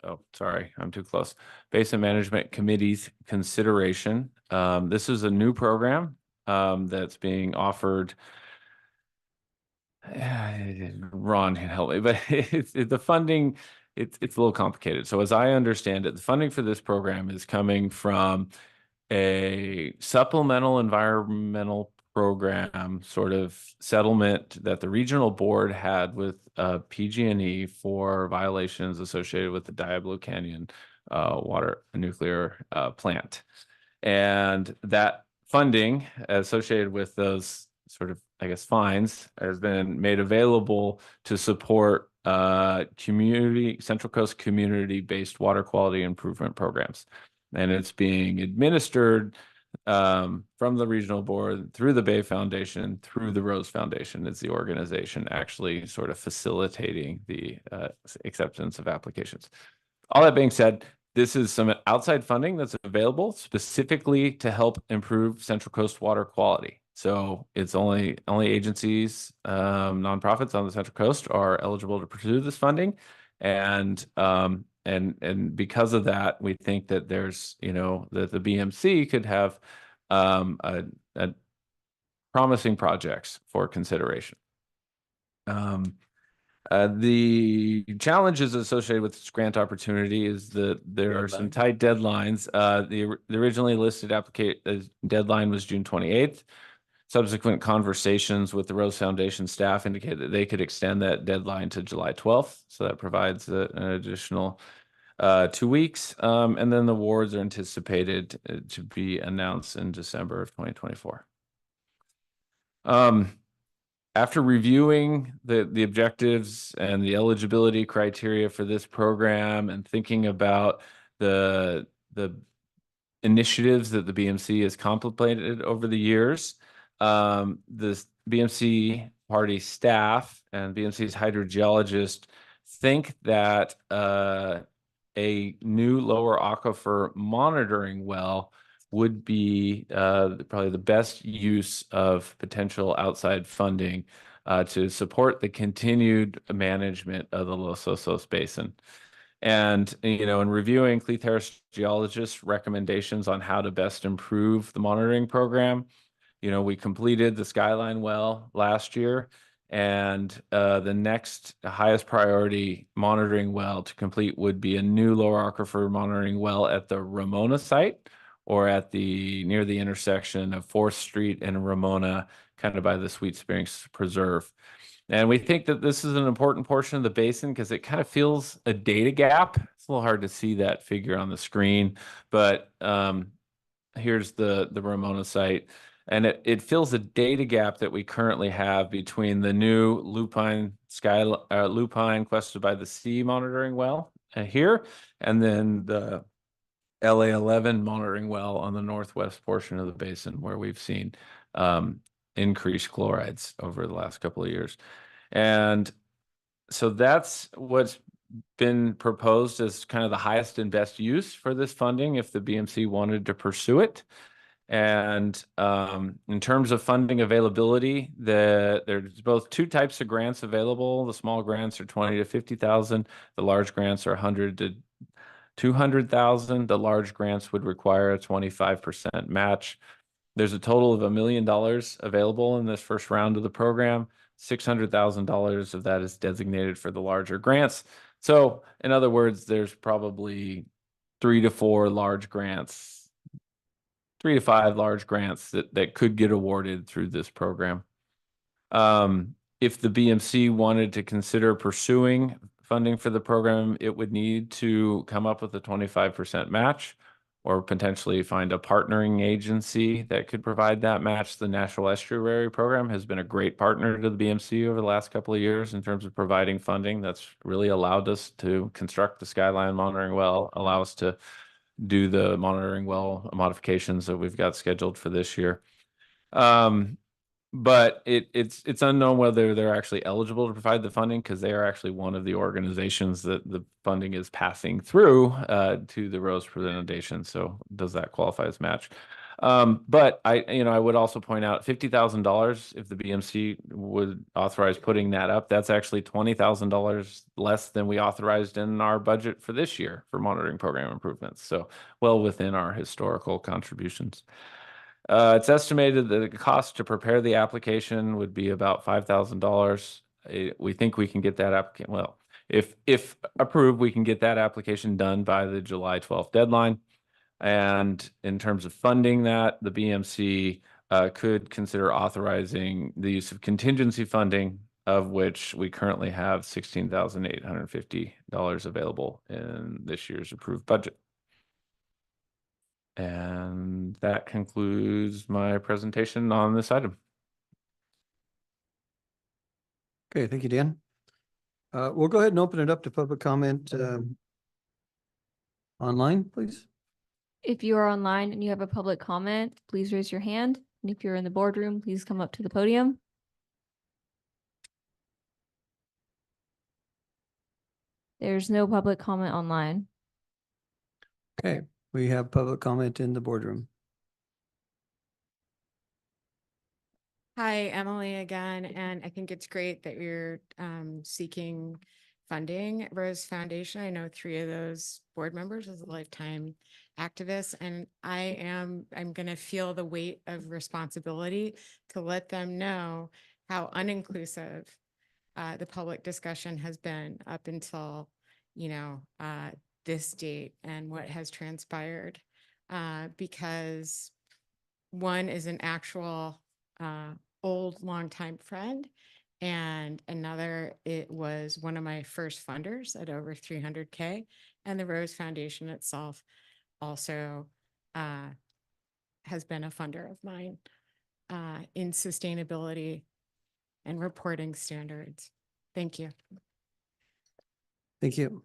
Oh, sorry, I'm too close. Basin Management Committee's consideration. This is a new program that's being offered. Ron can help me, but the funding, it's a little complicated. So as I understand it, the funding for this program is coming from a supplemental environmental program sort of settlement that the regional board had with PG&E for violations associated with the Diablo Canyon water nuclear plant. And that funding associated with those sort of, I guess, fines has been made available to support Central Coast community-based water quality improvement programs. And it's being administered from the regional board through the Bay Foundation, through the Rose Foundation. It's the organization actually sort of facilitating the acceptance of applications. All that being said, this is some outside funding that's available specifically to help improve Central Coast water quality. So it's only agencies, nonprofits on the Central Coast are eligible to pursue this funding. And because of that, we think that there's, that the BMC could have a promising projects for consideration. The challenges associated with this grant opportunity is that there are some tight deadlines. The originally listed deadline was June 28th. Subsequent conversations with the Rose Foundation staff indicate that they could extend that deadline to July 12th. So that provides an additional 2 weeks. And then the awards are anticipated to be announced in December of 2024. After reviewing the objectives and the eligibility criteria for this program and thinking about the initiatives that the BMC has contemplated over the years, the BMC party staff and BMC's hydrogeologist think that a new lower aquifer monitoring well would be probably the best use of potential outside funding to support the continued management of the Los Osos Basin. And, in reviewing Cleith Harris geologists' recommendations on how to best improve the monitoring program, we completed the Skyline well last year, and the next highest priority monitoring well to complete would be a new lower aquifer monitoring well at the Ramona site, or at near the intersection of 4th Street and Ramona, kind of by the Sweet Springs Preserve. And we think that this is an important portion of the basin because it kind of feels a data gap. It's a little hard to see that figure on the screen, but here's the Ramona site. And it fills a data gap that we currently have between the new Lupine Quested by the Sea monitoring well here, and then the LA11 monitoring well on the northwest portion of the basin, where we've seen increased chlorides over the last couple of years. And so that's what's been proposed as kind of the highest and best use for this funding if the BMC wanted to pursue it. And in terms of funding availability, there's both two types of grants available. The small grants are 20 to 50,000. The large grants are 100 to 200,000. The large grants would require a 25% match. There's a total of $1 million available in this first round of the program. $600,000 of that is designated for the larger grants. So in other words, there's probably 3 to 5 large grants that could get awarded through this program. If the BMC wanted to consider pursuing funding for the program, it would need to come up with a 25% match, or potentially find a partnering agency that could provide that match. The National Estuary Program has been a great partner to the BMC over the last couple of years in terms of providing funding. That's really allowed us to construct the Skyline monitoring well, allow us to do the monitoring well modifications that we've got scheduled for this year. But it's unknown whether they're actually eligible to provide the funding, because they are actually one of the organizations that the funding is passing through to the Rose Foundation. So does that qualify as match? But I would also point out $50,000, if the BMC would authorize putting that up, that's actually $20,000 less than we authorized in our budget for this year for monitoring program improvements. So well within our historical contributions. It's estimated that the cost to prepare the application would be about $5,000. We think we can get that application, well, if approved, we can get that application done by the July 12th deadline. And in terms of funding that, the BMC could consider authorizing the use of contingency funding, of which we currently have $16,850 available in this year's approved budget. And that concludes my presentation on this item. Okay, thank you, Dan. We'll go ahead and open it up to public comment online, please. If you are online and you have a public comment, please raise your hand. And if you're in the boardroom, please come up to the podium. There's no public comment online. Okay, we have public comment in the boardroom. Hi, Emily again, and I think it's great that you're seeking funding. Rose Foundation, I know 3 of those board members as lifetime activists, and I'm gonna feel the weight of responsibility to let them know how uninclusive the public discussion has been up until, this date and what has transpired. Because one is an actual old longtime friend, and another, it was one of my first funders at over 300K, and the Rose Foundation itself also has been a funder of mine in sustainability and reporting standards. Thank you. Thank you.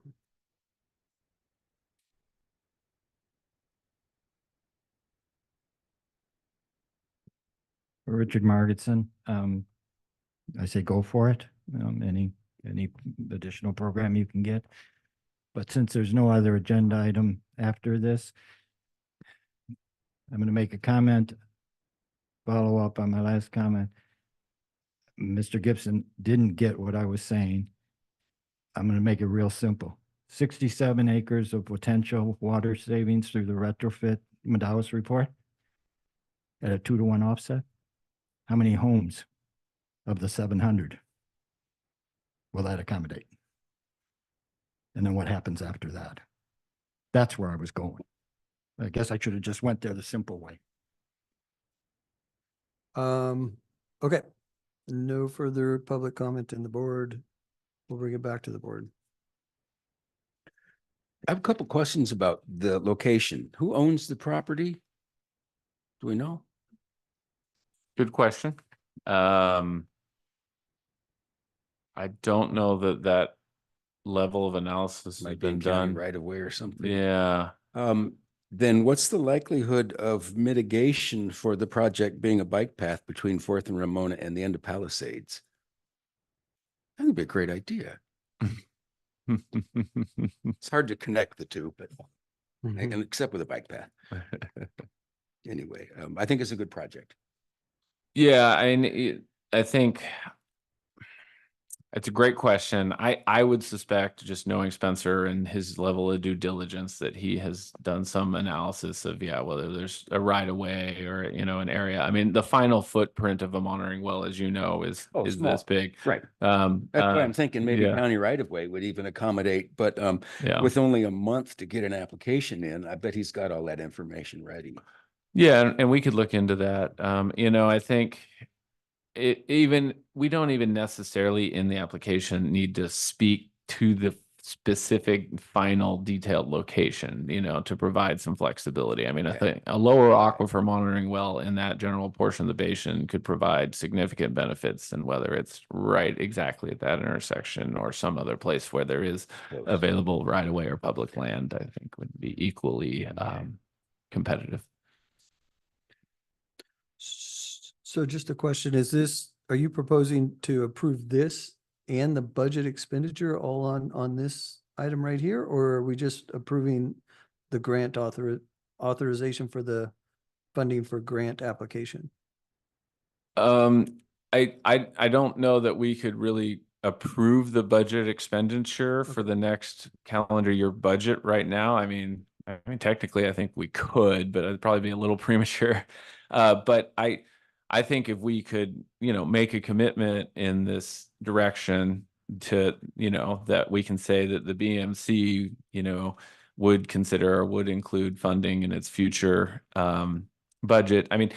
Richard Margetson, I say go for it. Any additional program you can get. But since there's no other agenda item after this, I'm going to make a comment, follow up on my last comment. Mr. Gibson didn't get what I was saying. I'm going to make it real simple. 67 acres of potential water savings through the retrofit Medallis report at a 2-to-1 offset. How many homes of the 700 will that accommodate? And then what happens after that? That's where I was going. I guess I should have just went there the simple way. Okay. No further public comment in the board. We'll bring it back to the board. I have a couple questions about the location. Who owns the property? Do we know? Good question. I don't know that level of analysis has Might be been in county done. right away or something. Yeah. Then what's the likelihood of mitigation for the project being a bike path between 4th and Ramona and the end of Palisades? That would be a great idea. It's hard to connect the two, but and except with a bike path. Anyway, I think it's a good project. Yeah, I think it's a great question. I would suspect, just knowing Spencer and his level of due diligence, that he has done some analysis of, whether there's a right of way or, an area. I mean, the final footprint of a monitoring well, as you know, is this big. Right. That's why I'm thinking maybe county right of way would even accommodate, but with only a month to get an application in, I bet he's got all that information ready. Yeah, and we could look into that. I think we don't even necessarily in the application need to speak to the specific final detailed location, to provide some flexibility. I mean, I think a lower aquifer monitoring well in that general portion of the basin could provide significant benefits, and whether it's right exactly at that intersection or some other place where there is available right of way or public land, I think would be equally competitive. So just a question, are you proposing to approve this and the budget expenditure all on this item right here? Or are we just approving the grant authorization for the funding for grant application? I don't know that we could really approve the budget expenditure for the next calendar year budget right now. I mean, technically, I think we could, but it'd probably be a little premature. But I think if we could, make a commitment in this direction to, that we can say that the BMC, would consider or would include funding in its future budget. I mean,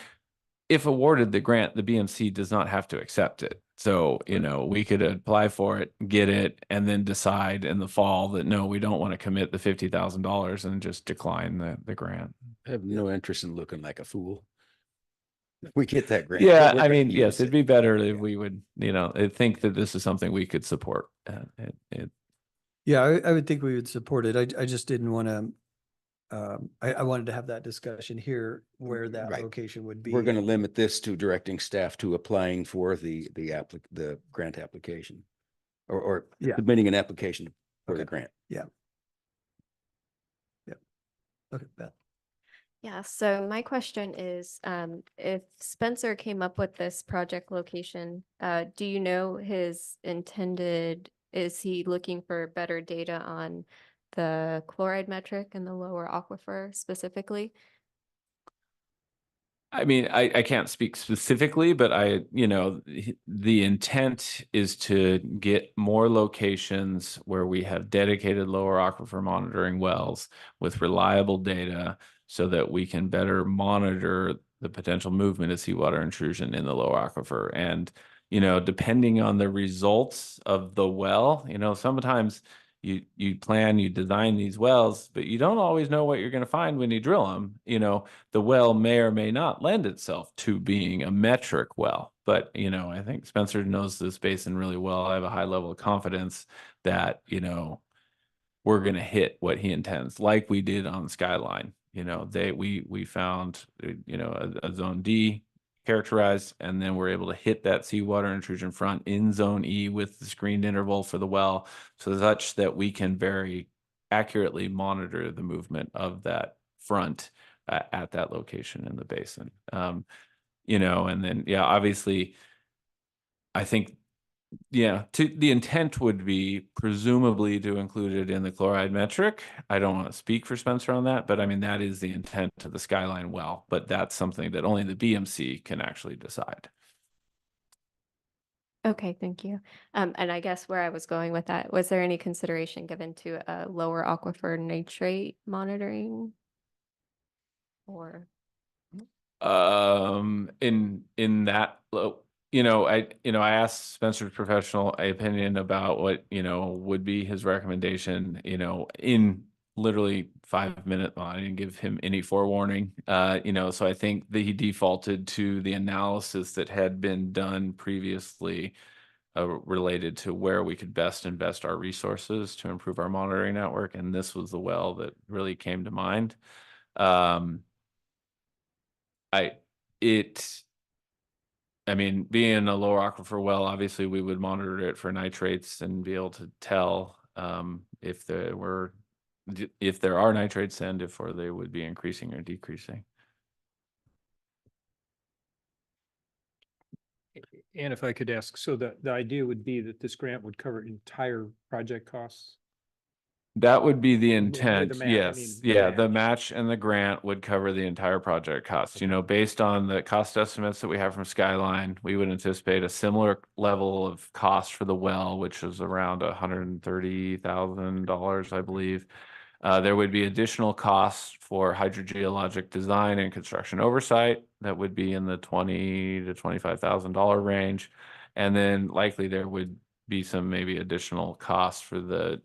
if awarded the grant, the BMC does not have to accept it. So, we could apply for it, get it, and then decide in the fall that no, we don't want to commit the $50,000 and just decline the grant. I have no interest in looking like a fool. We get that grant. Yeah, but we're I gonna mean, yes, use it'd it. be better if we would, I think that this is something we could support. Yeah, I would think we would support it. I just didn't want to, I wanted to have that discussion here where that Right. location would be. We're going to limit this to directing staff to applying for the grant application or Yeah. submitting an application for the Okay. grant. Yeah. Okay, Beth. Yeah, so my question is, if Spencer came up with this project location, do you know his intended, is he looking for better data on the chloride metric and the lower aquifer specifically? I mean, I can't speak specifically, but the intent is to get more locations where we have dedicated lower aquifer monitoring wells with reliable data so that we can better monitor the potential movement of seawater intrusion in the lower aquifer. And, depending on the results of the well, sometimes you plan, you design these wells, but you don't always know what you're going to find when you drill them. The well may or may not lend itself to being a metric well. But, I think Spencer knows this basin really well. I have a high level of confidence that, we're going to hit what he intends, like we did on Skyline. We found, a zone D characterized, and then we're able to hit that seawater intrusion front in zone E with the screened interval for the well, so such that we can very accurately monitor the movement of that front at that location in the basin. And then, obviously, I think, the intent would be presumably to include it in the chloride metric. I don't want to speak for Spencer on that, but I mean, that is the intent of the Skyline well, but that's something that only the BMC can actually decide. Okay, thank you. And I guess where I was going with that, was there any consideration given to a lower aquifer nitrate monitoring? Or? In that, I asked Spencer's professional opinion about what, would be his recommendation, in literally 5 minutes. Well, I didn't give him any forewarning, so I think that he defaulted to the analysis that had been done previously related to where we could best invest our resources to improve our monitoring network. And this was the well that really came to mind. I mean, being a lower aquifer well, obviously we would monitor it for nitrates and be able to tell if there are nitrates and if they would be increasing or decreasing. And if I could ask, so the idea would be that this grant would cover entire project costs? That would be the the intent, match, I yes. mean, Yeah, the the match and the grant would cover the entire project cost. Based on the cost estimates that we have from Skyline, we would anticipate a similar level of cost for the well, which is around $130,000, I believe. There would be additional costs for hydrogeologic design and construction oversight that would be in the $20,000 to $25,000 range. And then likely there would be some maybe additional costs for the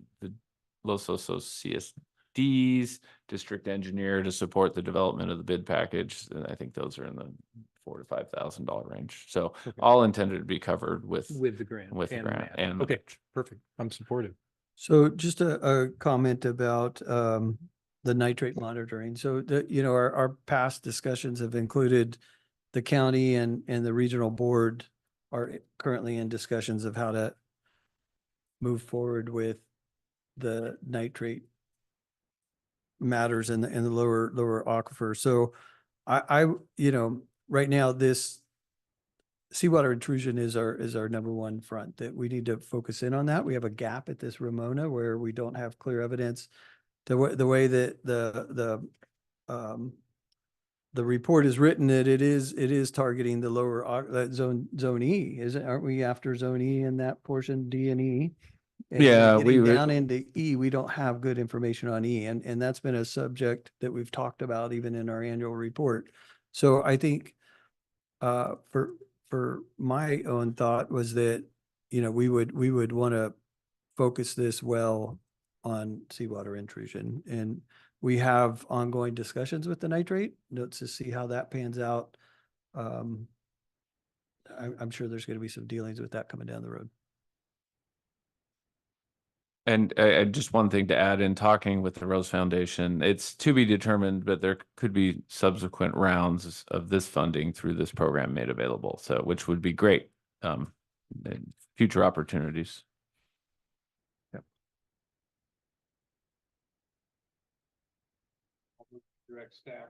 Los Osos CSDs, district engineer to support the development of the bid package. And I think those are in the $4,000 to $5,000 range. So all intended to be covered with the grant. and the Okay, match. perfect. I'm supportive. So just a comment about the nitrate monitoring. So our past discussions have included the county and the regional board are currently in discussions of how to move forward with the nitrate matters in the lower aquifer. So you know, right now, this seawater intrusion is our number one front, that we need to focus in on that. We have a gap at this Ramona where we don't have clear evidence. The way that the report is written, that it is targeting the lower zone E, aren't we after zone E in that portion, D and E? And Yeah, getting down into E, we don't have good information on E, and that's been a subject that we've talked about even in our annual report. So I think for my own thought was that, you know, we would want to focus this well on seawater intrusion, and we have ongoing discussions with the nitrate notes to see how that pans out. I'm sure there's going to be some dealings with that coming down the road. And just one thing to add, in talking with the Rose Foundation, it's to be determined, but there could be subsequent rounds of this funding through this program made available. So, which would be great, in future opportunities. Yep. Direct staff.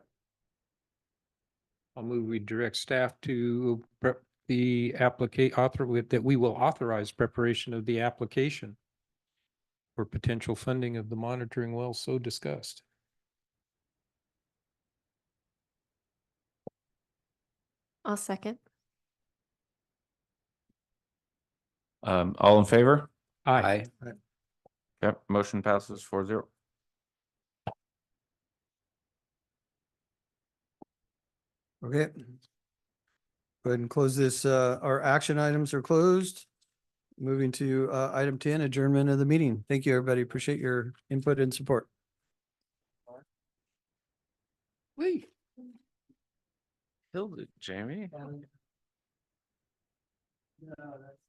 I'll move we direct staff to prep the that we will authorize preparation of the application for potential funding of the monitoring well so discussed. I'll second. All in favor? Aye. Yep, motion passes 4-0. Okay. Go ahead and close this. Our action items are closed. Moving to item 10, adjournment of the meeting. Thank you, everybody. Appreciate your input and support. Wait. Killed it, Jamie. No, that's